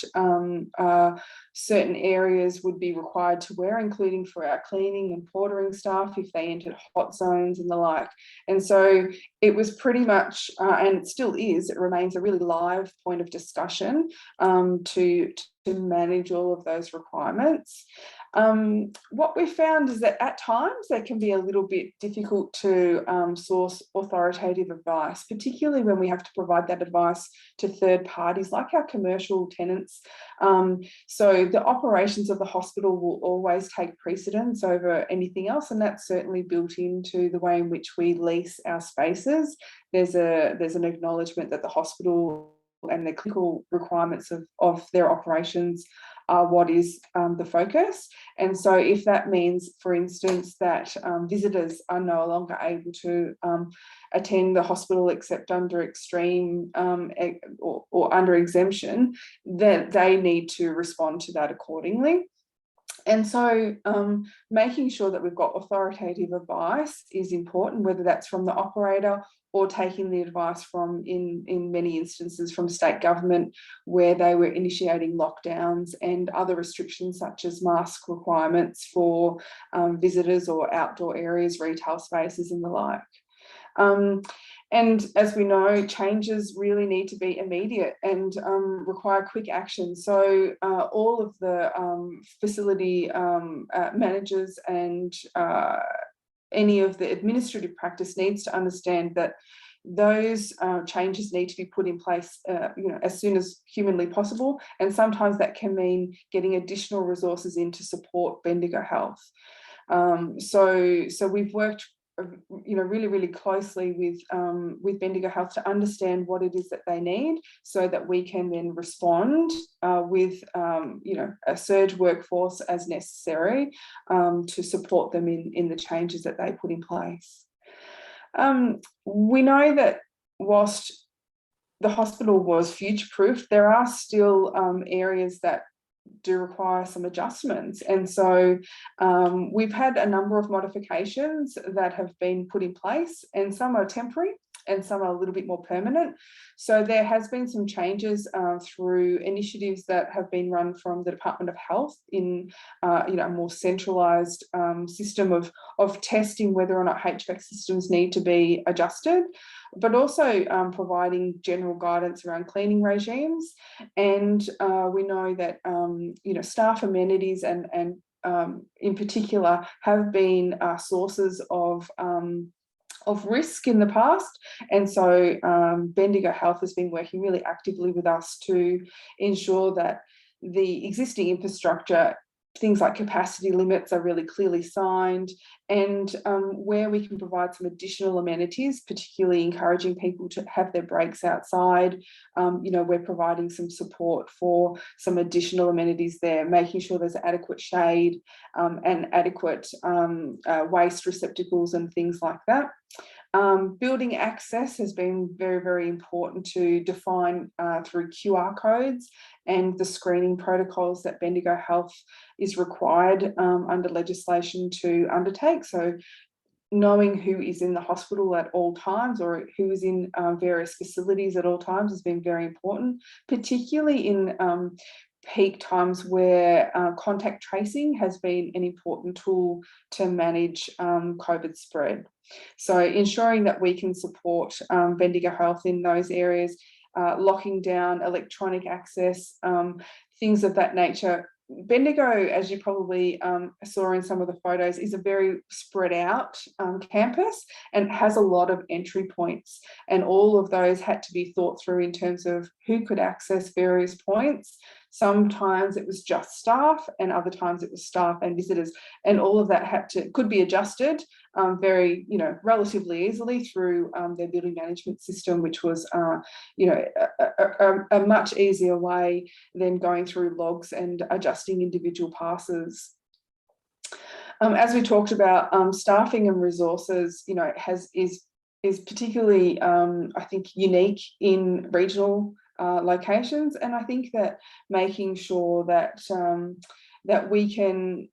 certain areas would be required to wear, including for our cleaning and portering staff if they entered hot zones and the like. And so it was pretty much, and it still is, it remains a really live point of discussion to manage all of those requirements. What we found is that at times they can be a little bit difficult to source authoritative advice, particularly when we have to provide that advice to third parties like our commercial tenants. So the operations of the hospital will always take precedence over anything else, and that's certainly built into the way in which we lease our spaces. There's an acknowledgement that the hospital and the clinical requirements of their operations are what is the focus. And so if that means, for instance, that visitors are no longer able to attend the hospital except under extreme or under exemption, then they need to respond to that accordingly. And so making sure that we've got authoritative advice is important, whether that's from the operator or taking the advice from, in many instances, from state government, where they were initiating lockdowns and other restrictions such as mask requirements for visitors or outdoor areas, retail spaces and the like. And as we know, changes really need to be immediate and require quick action. So all of the facility managers and any of the administrative practice needs to understand that those changes need to be put in place you know, as soon as humanly possible. And sometimes that can mean getting additional resources in to support Bendigo Health. So we've worked you know, really closely with Bendigo Health to understand what it is that they need, so that we can then respond with you know, a surge workforce as necessary to support them in the changes that they put in place. We know that whilst the hospital was future-proof, there are still areas that do require some adjustments. And so we've had a number of modifications that have been put in place, and some are temporary and some are a little bit more permanent. So there has been some changes through initiatives that have been run from the Department of Health in you know, a more centralised system of testing whether or not HVAC systems need to be adjusted, but also providing general guidance around cleaning regimes. And we know that you know, staff amenities and in particular have been sources of risk in the past. And so Bendigo Health has been working really actively with us to ensure that the existing infrastructure things like capacity limits are really clearly signed, and where we can provide some additional amenities, particularly encouraging people to have their breaks outside. We're providing some support for some additional amenities there, making sure there's adequate shade and adequate waste receptacles and things like that. Building access has been very, very important to define through QR codes and the screening protocols that Bendigo Health is required under legislation to undertake. So knowing who is in the hospital at all times or who is in various facilities at all times has been very important, particularly in peak times where contact tracing has been an important tool to manage COVID spread. So ensuring that we can support Bendigo Health in those areas, locking down electronic access, things of that nature. Bendigo, as you probably saw in some of the photos, is a very spread out campus and has a lot of entry points, and all of those had to be thought through in terms of who could access various points. Sometimes it was just staff, and other times it was staff and visitors, and all of that could be adjusted very, relatively easily through their building management system, which was, a much easier way than going through logs and adjusting individual passes. As we talked about, staffing and resources, is particularly, I think, unique in regional locations, and I think that making sure that that we can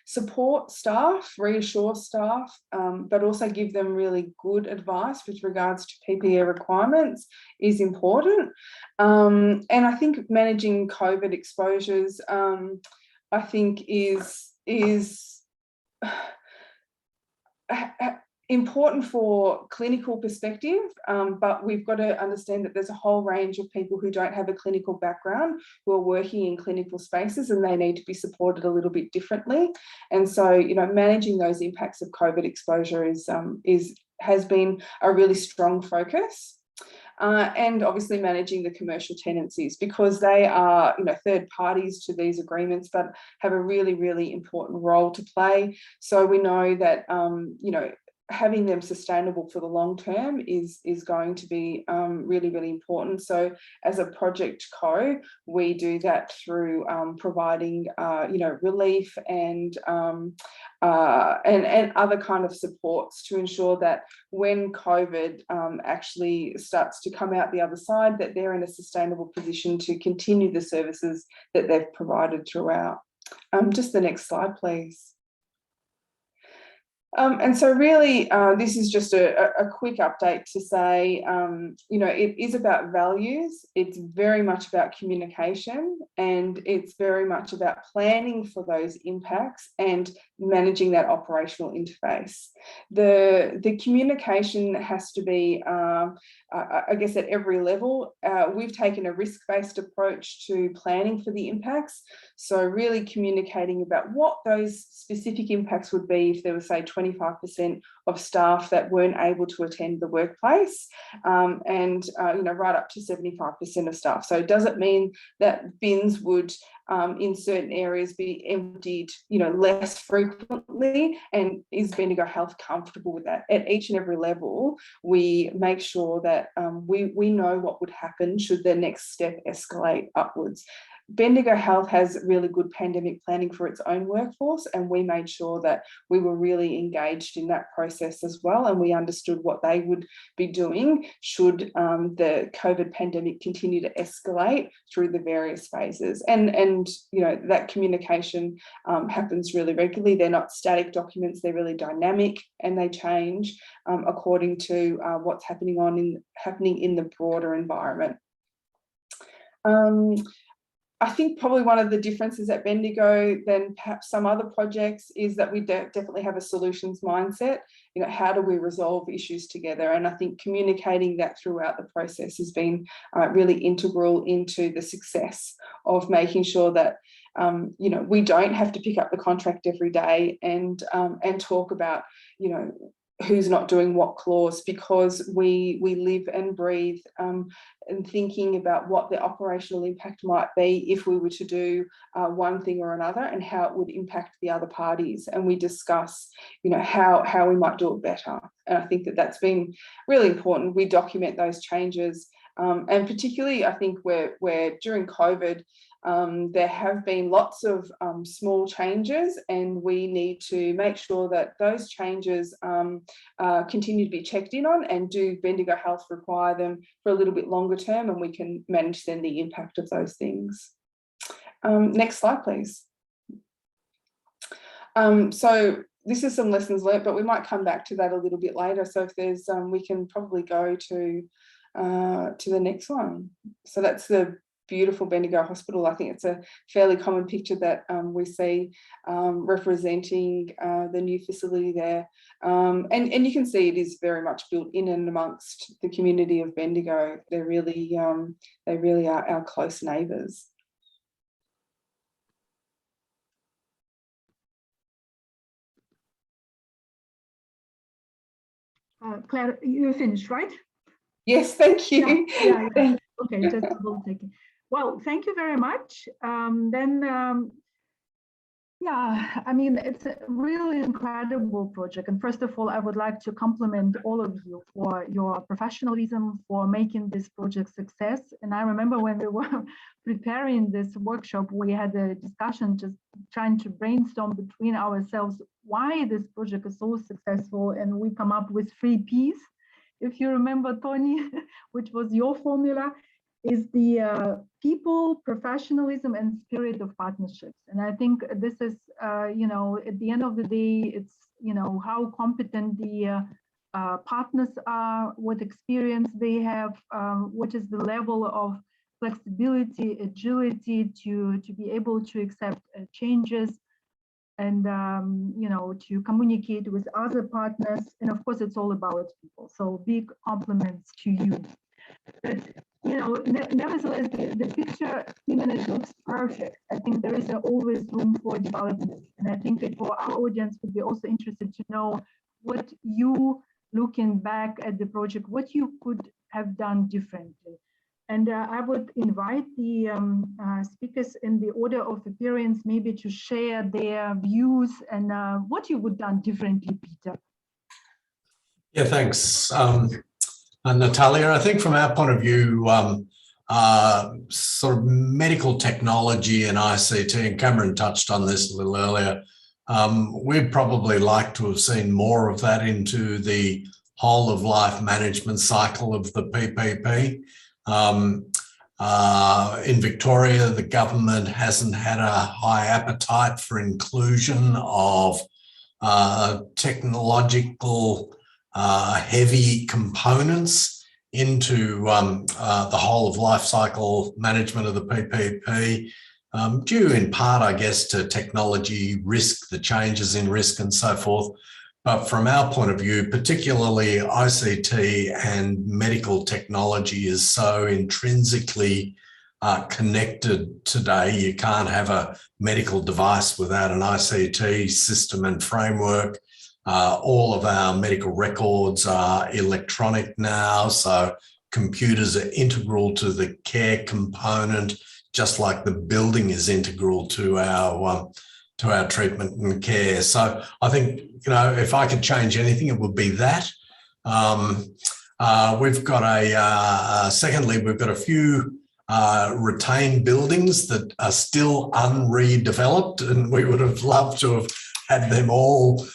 support staff, reassure staff, but also give them really good advice with regards to PPE requirements is important. And I think managing COVID exposures, I think is important for clinical perspective, but we've got to understand that there's a whole range of people who don't have a clinical background who are working in clinical spaces, and they need to be supported a little bit differently. And so, managing those impacts of COVID exposure has been a really strong focus. And obviously managing the commercial tenancies, because they are, third parties to these agreements, but have a really, really important role to play. So we know that, having them sustainable for the long term is going to be really, really important. So as a project co, we do that through providing relief and other kind of supports to ensure that when COVID actually starts to come out the other side, that they're in a sustainable position to continue the services that they've provided throughout. Just the next slide, please. And so really, this is just a quick update to say, it is about values. It's very much about communication, and it's very much about planning for those impacts and managing that operational interface. The communication has to be, I guess, at every level. We've taken a risk-based approach to planning for the impacts. So really communicating about what those specific impacts would be if there was, say, 25% of staff that weren't able to attend the workplace, and right up to 75% of staff. So does it mean that bins would in certain areas be emptied less frequently, and is Bendigo Health comfortable with that? At each and every level, we make sure that we know what would happen should the next step escalate upwards. Bendigo Health has really good pandemic planning for its own workforce, and we made sure that we were really engaged in that process as well, and we understood what they would be doing should the COVID pandemic continue to escalate through the various phases. And that communication happens really regularly. They're not static documents, they're really dynamic, and they change according to what's happening in the broader environment. I think probably one of the differences at Bendigo than perhaps some other projects is that we definitely have a solutions mindset. How do we resolve issues together? And I think communicating that throughout the process has been really integral into the success of making sure that we don't have to pick up the contract every day and talk about who's not doing what clause, because we live and breathe and thinking about what the operational impact might be if we were to do one thing or another, and how it would impact the other parties. And we discuss, you know, how we might do it better. And I think that that's been really important. We document those changes, and particularly I think where during COVID, there have been lots of small changes, and we need to make sure that those changes continue to be checked in on, and do Bendigo Health require them for a little bit longer term, and we can manage then the impact of those things. Next slide, please. So this is some lessons learned, but we might come back to that a little bit later. So if there's, we can probably go to the next one. So that's the beautiful Bendigo Hospital. I think it's a fairly common picture that we see representing the new facility there. And you can see it is very much built in and amongst the community of Bendigo. They really are our close neighbours. Claire, you finished, right? Yes, thank you. Yeah. Okay, just double checking. Well, thank you very much. Yeah, I mean, it's a really incredible project. And first of all, I would like to compliment all of you for your professionalism, for making this project success. And I remember when we were preparing this workshop, we had a discussion just trying to brainstorm between ourselves why this project is so successful. And we come up with 3 Ps. If you remember, Tony, which was your formula, is the people, professionalism, and spirit of partnerships. And I think this is, you know, at the end of the day, it's, you know, how competent the partners are, what experience they have, what is the level of flexibility, agility to be able to accept changes, and you know, to communicate with other partners. And of course, it's all about people. So big compliments to you. But you know, nevertheless, the picture, even it looks perfect. I think there is always room for development. And I think that for our audience would be also interested to know what you, looking back at the project, what you could have done differently. And I would invite the speakers in the order of appearance maybe to share their views and what you would have done differently, Peter. Yeah, thanks. Natalia, I think from our point of view, sort of medical technology and ICT, and Cameron touched on this a little earlier, we'd probably like to have seen more of that into the whole of life management cycle of the PPP. In Victoria, the government hasn't had a high appetite for inclusion of technological heavy components into the whole of life cycle management of the PPP, due in part, I guess, to technology risk, the changes in risk and so forth. But from our point of view, particularly ICT and medical technology is so intrinsically connected today. You can't have a medical device without an ICT system and framework. All of our medical records are electronic now, so computers are integral to the care component, just like the building is integral to our treatment and care. So I think, you know, if I could change anything, it would be that. We've got secondly, we've got a few retained buildings that are still unredeveloped, and we would have loved to have had them all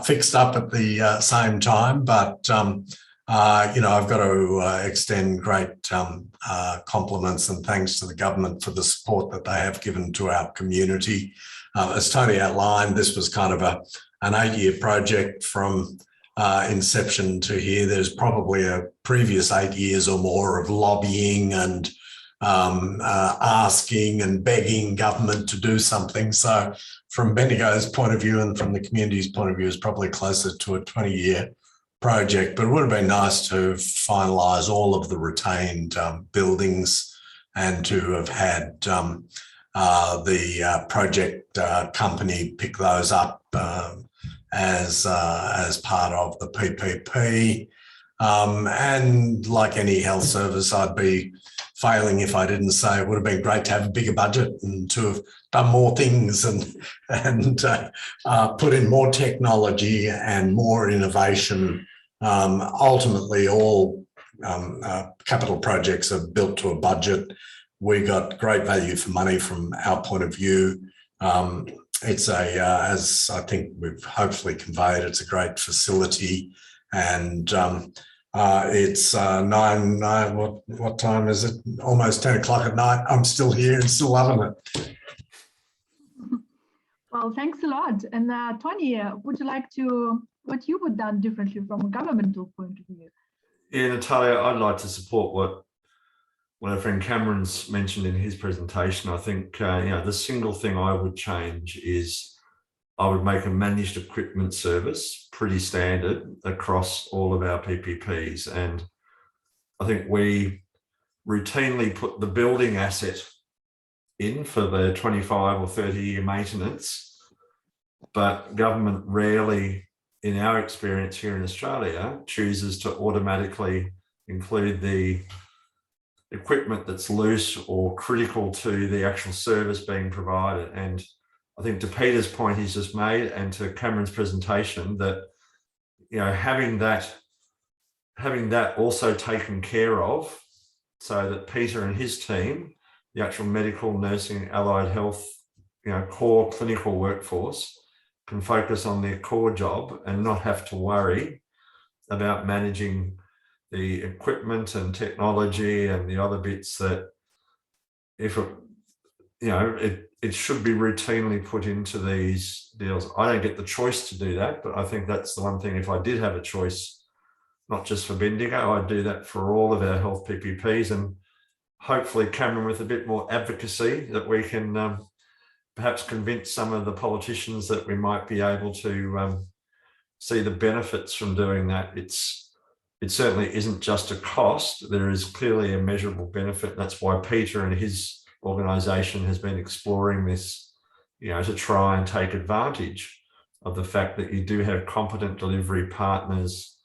fixed up at the same time. But, you know, I've got to extend great compliments and thanks to the government for the support that they have given to our community. As Tony outlined, this was kind of an 8-year project from inception to here. There's probably a previous 8 years or more of lobbying and asking and begging government to do something. So from Bendigo's point of view and from the community's point of view, it's probably closer to a 20-year project, but it would have been nice to finalise all of the retained buildings and to have had the project company pick those up as part of the PPP. And like any health service, I'd be failing if I didn't say it would have been great to have a bigger budget and to have done more things and put in more technology and more innovation. Ultimately, all capital projects are built to a budget. We got great value for money from our point of view. It's as I think we've hopefully conveyed, it's a great facility, and it's what time is it? Almost 10 o'clock at night. I'm still here and still loving it. Well, thanks a lot. And Tony, would you like to, what you would done differently from a governmental point of view? Yeah, Natalia, I'd like to support what our friend Cameron's mentioned in his presentation. I think the single thing I would change is I would make a managed equipment service pretty standard across all of our PPPs. And I think we routinely put the building asset in for the 25 or 30-year maintenance, but government rarely, in our experience here in Australia, chooses to automatically include the equipment that's loose or critical to the actual service being provided. And I think to Peter's point he's just made, and to Cameron's presentation, that having that also taken care of, so that Peter and his team, the actual medical, nursing, allied health, core clinical workforce, can focus on their core job and not have to worry about managing the equipment and technology and the other bits that, if it should be routinely put into these deals. I don't get the choice to do that, but I think that's the one thing, if I did have a choice, not just for Bendigo, I'd do that for all of our health PPPs. And hopefully, Cameron, with a bit more advocacy, that we can perhaps convince some of the politicians that we might be able to see the benefits from doing that. It certainly isn't just a cost. There is clearly a measurable benefit. That's why Peter and his organisation has been exploring this, to try and take advantage of the fact that you do have competent delivery partners,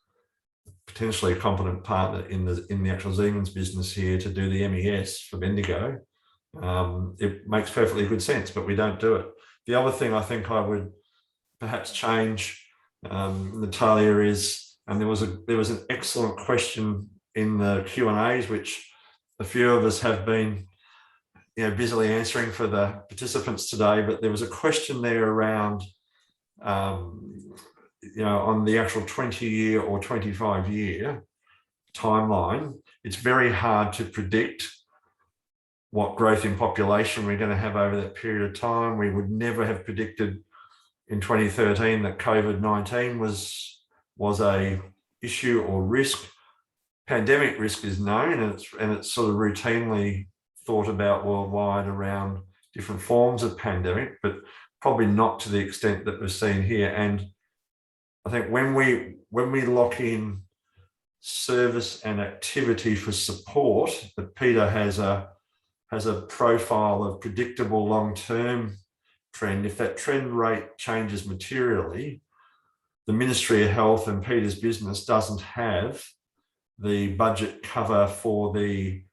potentially a competent partner in the actual Siemens business here to do the MES for Bendigo. It makes perfectly good sense, but we don't do it. The other thing I think I would perhaps change, Natalia, is, and there was an excellent question in the Q&As, which a few of us have been busily answering for the participants today, but there was a question there around on the actual 20-year or 25-year timeline. It's very hard to predict what growth in population we're going to have over that period of time. We would never have predicted in 2013 that COVID-19 was a issue or risk. Pandemic risk is known, and it's sort of routinely thought about worldwide around different forms of pandemic, but probably not to the extent that we're seeing here. And I think when we lock in service and activity for support, that Peter has a profile of predictable long-term trend. If that trend rate changes materially, the Ministry of Health and Peter's business doesn't have the budget cover for the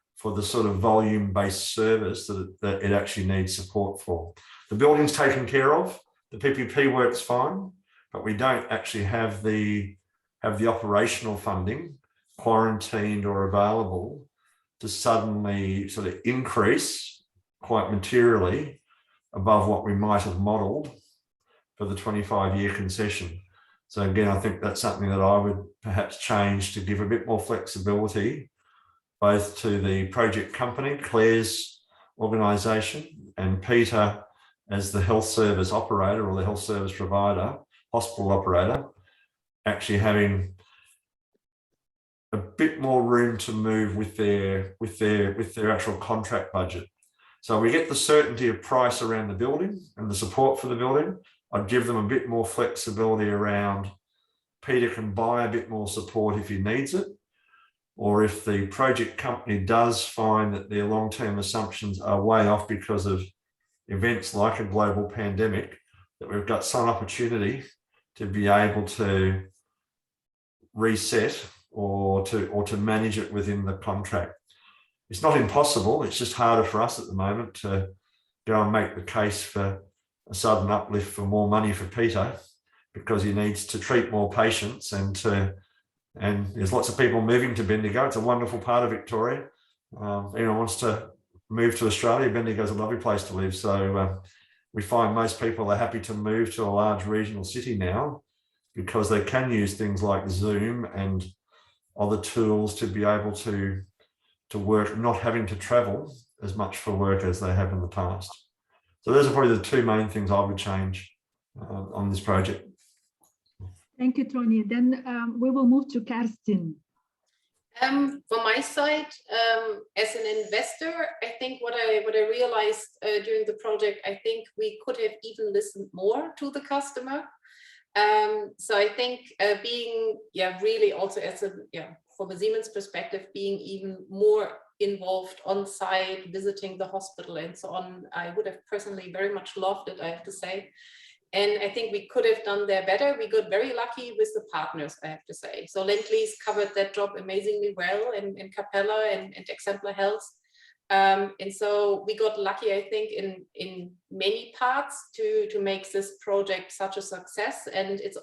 sort of volume-based service that it actually needs support for. The building's taken care of, the PPP works fine, but we don't actually have the operational funding quarantined or available to suddenly sort of increase quite materially above what we might have modelled for the 25-year concession. So again, I think that's something that I would perhaps change to give a bit more flexibility both to the project company, Clare's organisation, and Peter as the health service operator or the health service provider, hospital operator, actually having a bit more room to move with their actual contract budget. So we get the certainty of price around the building and the support for the building. I'd give them a bit more flexibility around Peter can buy a bit more support if he needs it, or if the project company does find that their long-term assumptions are way off because of events like a global pandemic, that we've got some opportunity to be able to reset or to manage it within the contract. It's not impossible, it's just harder for us at the moment to go and make the case for a sudden uplift for more money for Peter, because he needs to treat more patients and there's lots of people moving to Bendigo. It's a wonderful part of Victoria. Anyone wants to move to Australia, Bendigo is a lovely place to live. So we find most people are happy to move to a large regional city now because they can use things like Zoom and other tools to be able to work, not having to travel as much for work as they have in the past. So those are probably the two main things I would change on this project. Thank you, Tony. Then we will move to Kerstin. From my side, as an investor, I think what I realized during the project, I think we could have even listened more to the customer. So I think being, really also as a, from a Siemens perspective, being even more involved on site, visiting the hospital and so on, I would have personally very much loved it, I have to say. And I think we could have done there better. We got very lucky with the partners, I have to say. So Lend-Lease covered that job amazingly well in Capella and Exemplar Health. And so we got lucky, I think, in many parts to make this project such a success. And it's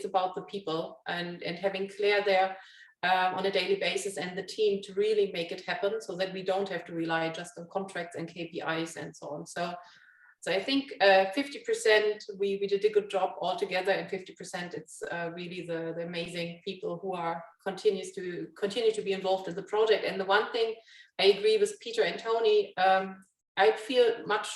about the people and having Clare there on a daily basis and the team to really make it happen so that we don't have to rely just on contracts and KPIs and so on. So I think 50% we did a good job altogether, and 50% it's really the amazing people who continue to be involved in the project. And the one thing I agree with Peter and Tony, I'd feel much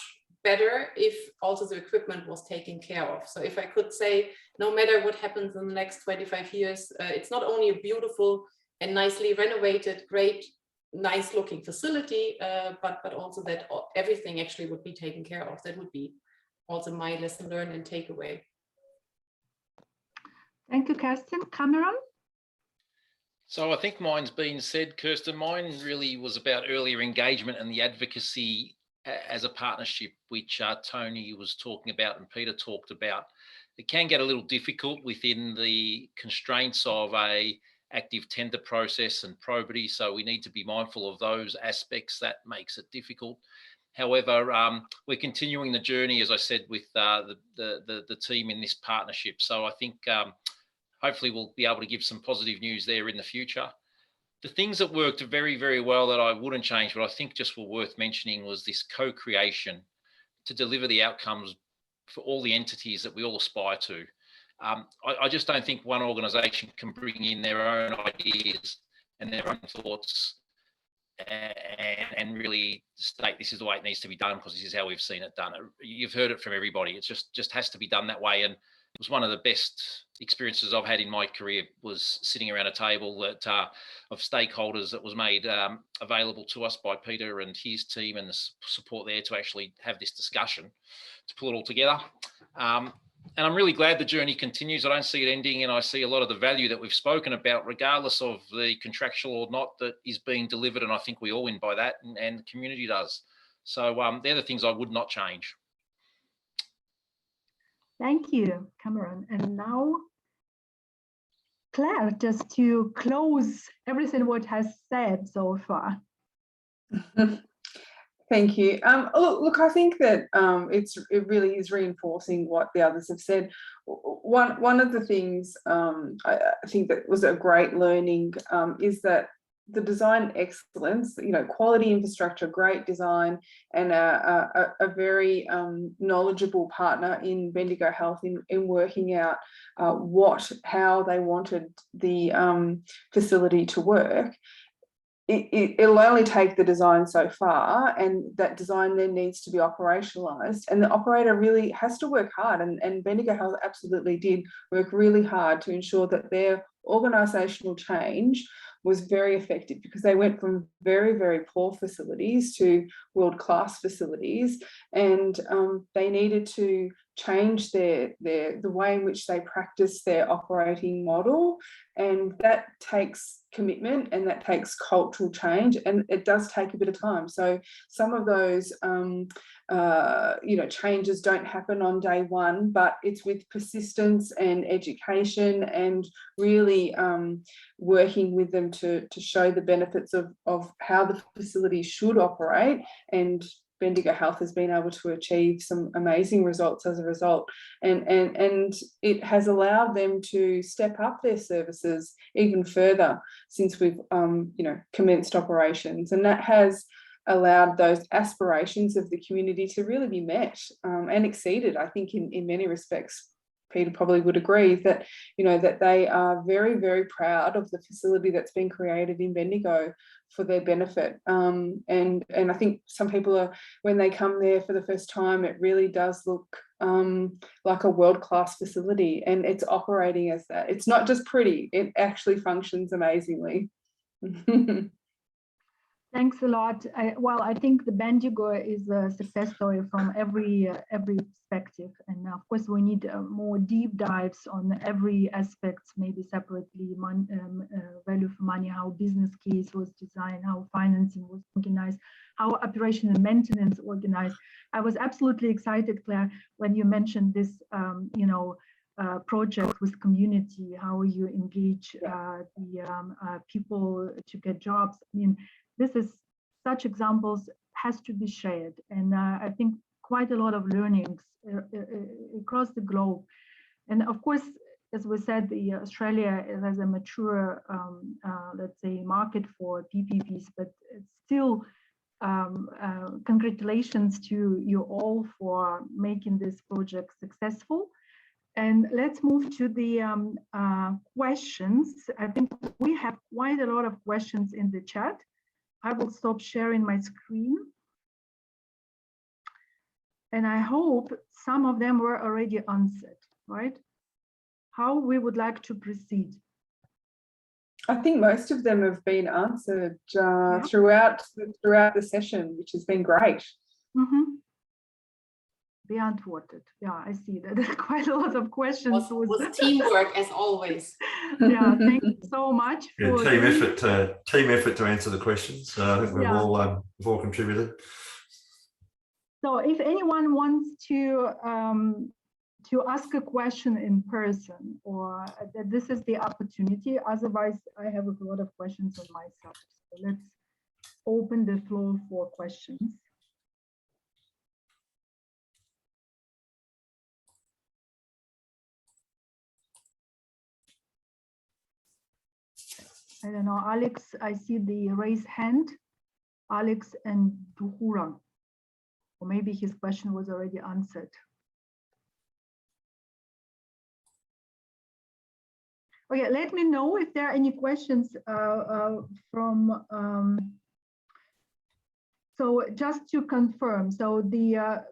better if also the equipment was taken care of. So if I could say, no matter what happens in the next 25 years, it's not only a beautiful and nicely renovated, great, nice looking facility, but also that everything actually would be taken care of. That would be also my lesson learned and takeaway. Thank you, Kerstin. Cameron? So I think mine's been said, Kerstin. Mine really was about earlier engagement and the advocacy as a partnership, which Tony was talking about and Peter talked about. It can get a little difficult within the constraints of a active tender process and probity, so we need to be mindful of those aspects. That makes it difficult. However, we're continuing the journey, as I said, with the team in this partnership. So I think hopefully we'll be able to give some positive news there in the future. The things that worked very, very well that I wouldn't change, but I think just were worth mentioning, was this co-creation to deliver the outcomes for all the entities that we all aspire to. I just don't think one organisation can bring in their own ideas and their own thoughts and really state this is the way it needs to be done because this is how we've seen it done. You've heard it from everybody. It just has to be done that way. And it was one of the best experiences I've had in my career, was sitting around a table that of stakeholders that was made available to us by Peter and his team and the support there to actually have this discussion, to pull it all together. And I'm really glad the journey continues. I don't see it ending, and I see a lot of the value that we've spoken about, regardless of the contractual or not, that is being delivered. And I think we all win by that, and the community does. So they're the things I would not change. Thank you, Cameron. And now, Clare, just to close everything what has said so far. Thank you. Look, I think that it really is reinforcing what the others have said. One of the things I think that was a great learning is that the design excellence, quality infrastructure, great design, and a very knowledgeable partner in Bendigo Health in working out how they wanted the facility to work. It'll only take the design so far, and that design then needs to be operationalised, and the operator really has to work hard, and Bendigo Health absolutely did work really hard to ensure that their organisational change was very effective, because they went from very, very poor facilities to world-class facilities, and they needed to change the way in which they practice their operating model, and that takes commitment and that takes cultural change, and it does take a bit of time. So some of those changes don't happen on day one, but it's with persistence and education and really working with them to show the benefits of how the facility should operate. And Bendigo Health has been able to achieve some amazing results as a result, and it has allowed them to step up their services even further since we've commenced operations, and that has allowed those aspirations of the community to really be met and exceeded. I think in many respects, Peter probably would agree that that they are very, very proud of the facility that's been created in Bendigo for their benefit. And I think some people are, when they come there for the first time, it really does look like a world-class facility, and it's operating as that. It's not just pretty, it actually functions amazingly. Thanks a lot. I think the Bendigo is a success story from every perspective, and of course we need more deep dives on every aspect, maybe separately, value for money, how business case was designed, how financing was organized, how operation and maintenance organized. I was absolutely excited, Claire, when you mentioned this, project with community, how you engage the people to get jobs. I mean, this is such examples has to be shared, and I think quite a lot of learnings across the globe. And of course, as we said, Australia has a mature, let's say, market for PPPs, but it's still congratulations to you all for making this project successful. And let's move to the questions. I think we have quite a lot of questions in the chat. I will stop sharing my screen. And I hope some of them were already answered, right? How we would like to proceed. I think most of them have been answered throughout the session, which has been great. Mm-hmm. Beantwortet. Yeah, I see that. There's quite a lot of questions. Was teamwork as always. Yeah, thank you so much. Yeah, team effort to answer the questions. So I think we've all contributed. So if anyone wants to ask a question in person, or this is the opportunity. Otherwise, I have a lot of questions on myself. So let's open the floor for questions. I don't know, Alex, I see the raised hand, Alex and Duhura. Or maybe his question was already answered. Okay, let me know if there are any questions from, so just to confirm, so the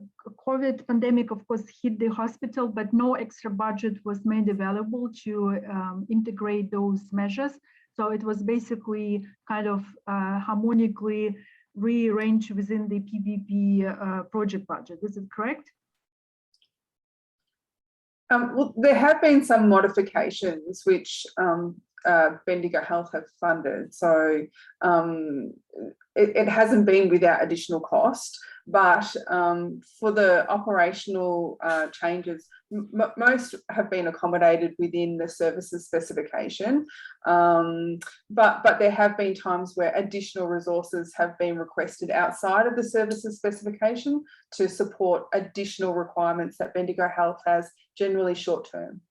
COVID pandemic, of course, hit the hospital, but no extra budget was made available to integrate those measures. So it was basically kind of harmonically rearranged within the PPP project budget. Is it correct? Well, there have been some modifications which Bendigo Health have funded. So it hasn't been without additional cost, but for the operational changes, most have been accommodated within the services specification. But there have been times where additional resources have been requested outside of the services specification to support additional requirements that Bendigo Health has, generally short term.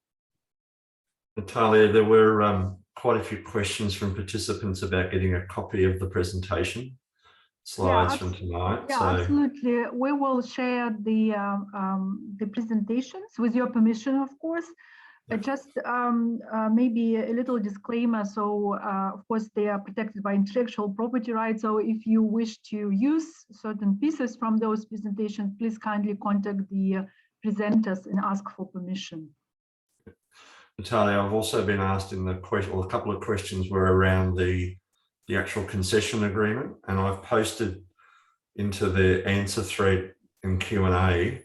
Natalia, there were quite a few questions from participants about getting a copy of the presentation slides from tonight. Yeah, so absolutely. We will share the presentations with your permission, of course. Just maybe a little disclaimer. So, of course, they are protected by intellectual property rights. So if you wish to use certain pieces from those presentations, please kindly contact the presenters and ask for permission. Natalia, I've also been asked in the question, or a couple of questions were around the actual concession agreement, and I've posted into the answer thread in Q&A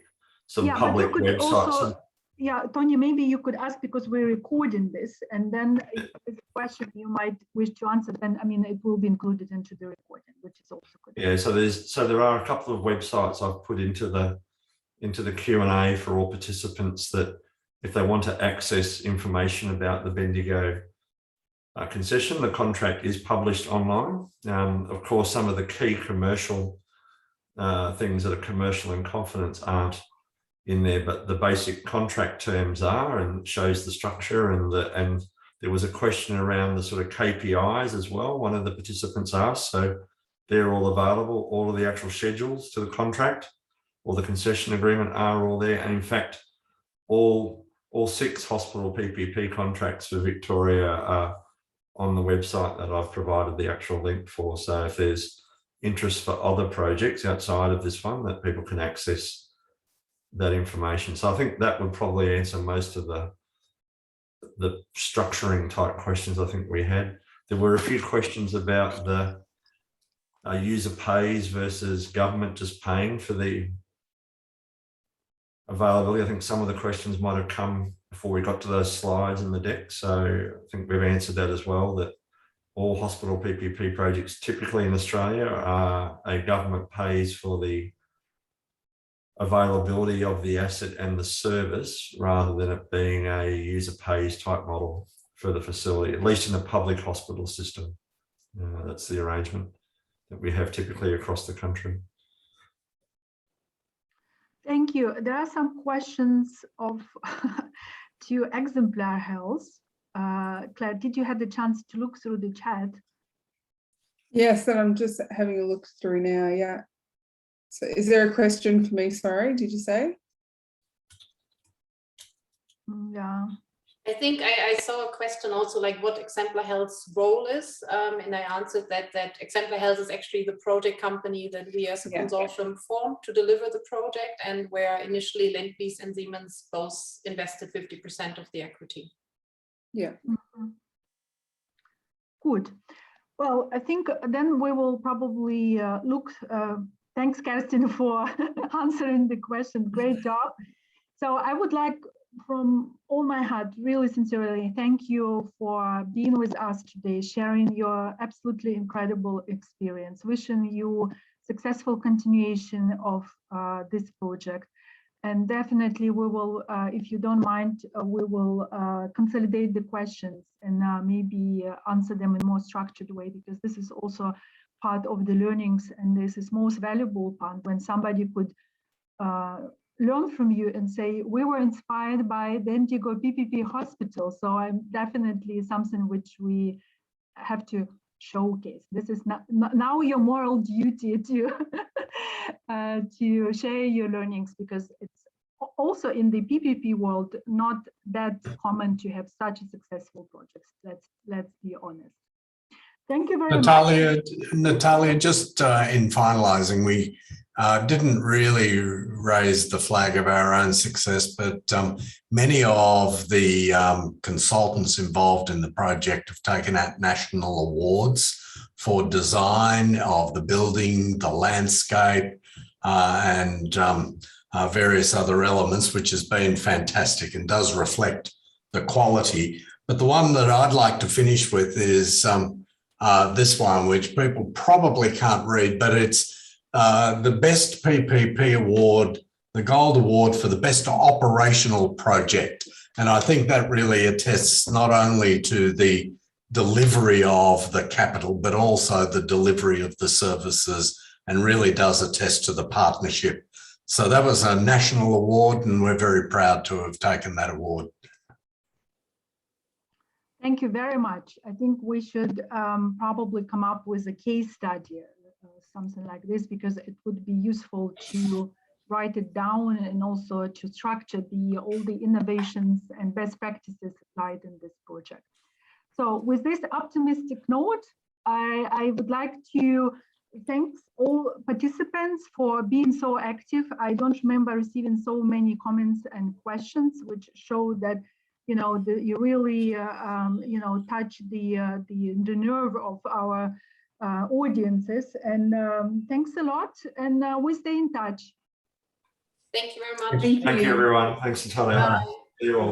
some public websites. Also, yeah, Tony, maybe you could ask, because we're recording this, and then if there's a question you might wish to answer, then I mean it will be included into the recording, which is also good. Yeah, so there are a couple of websites I've put into the Q&A for all participants, that if they want to access information about the Bendigo concession, the contract is published online. Of course, some of the key commercial things that are commercial in confidence aren't in there, but the basic contract terms are, and shows the structure, and there was a question around the sort of KPIs as well, one of the participants asked, so they're all available. All of the actual schedules to the contract or the concession agreement are all there, and in fact all 6 hospital PPP contracts for Victoria are on the website that I've provided the actual link for. So if there's interest for other projects outside of this one, that people can access that information. So I think that would probably answer most of the structuring type questions I think we had. There were a few questions about the user pays versus government just paying for the availability. I think some of the questions might have come before we got to those slides in the deck. So I think we've answered that as well, that all hospital PPP projects typically in Australia are a government pays for the availability of the asset and the service, rather than it being a user pays type model for the facility, at least in the public hospital system. That's the arrangement that we have typically across the country. Thank you. There are some questions to Exemplar Health. Claire, did you have the chance to look through the chat? Yes, and I'm just having a look through now. Yeah. So is there a question for me? Sorry, did you say? Yeah. I think I saw a question also, like what Exemplar Health's role is, and I answered that Exemplar Health is actually the project company that we as a consortium formed to deliver the project, and where initially Lendlease and Siemens both invested 50% of the equity. Yeah. Mm-hmm. Good. Well, I think then we will probably look. Thanks, Kerstin, for answering the question. Great job. So I would like, from all my heart, really sincerely, thank you for being with us today, sharing your absolutely incredible experience. Wishing you successful continuation of this project. And definitely we will, if you don't mind, we will consolidate the questions and maybe answer them in a more structured way, because this is also part of the learnings, and this is most valuable part, when somebody could learn from you and say, we were inspired by Bendigo PPP Hospital. So I'm definitely something which we have to showcase. This is now your moral duty to to share your learnings, because it's also in the PPP world not that common to have such a successful projects. Let's be honest. Thank you very much. Natalia, just in finalising, we didn't really raise the flag of our own success, but many of the consultants involved in the project have taken out national awards for design of the building, the landscape, and various other elements, which has been fantastic and does reflect the quality. But the one that I'd like to finish with is this one, which people probably can't read, but it's the Best PPP Award, the Gold Award for the Best Operational Project. And I think that really attests not only to the delivery of the capital, but also the delivery of the services, and really does attest to the partnership. So that was a national award, and we're very proud to have taken that award. Thank you very much. I think we should probably come up with a case study, something like this, because it would be useful to write it down, and also to structure all the innovations and best practices applied in this project. So with this optimistic note, I would like to thank all participants for being so active. I don't remember receiving so many comments and questions, which show that you know, you really, you know, touch the nerve of our audiences. And thanks a lot. And we stay in touch. Thank you very much. Thank you, everyone. Thanks, Natalia. Bye. See you all.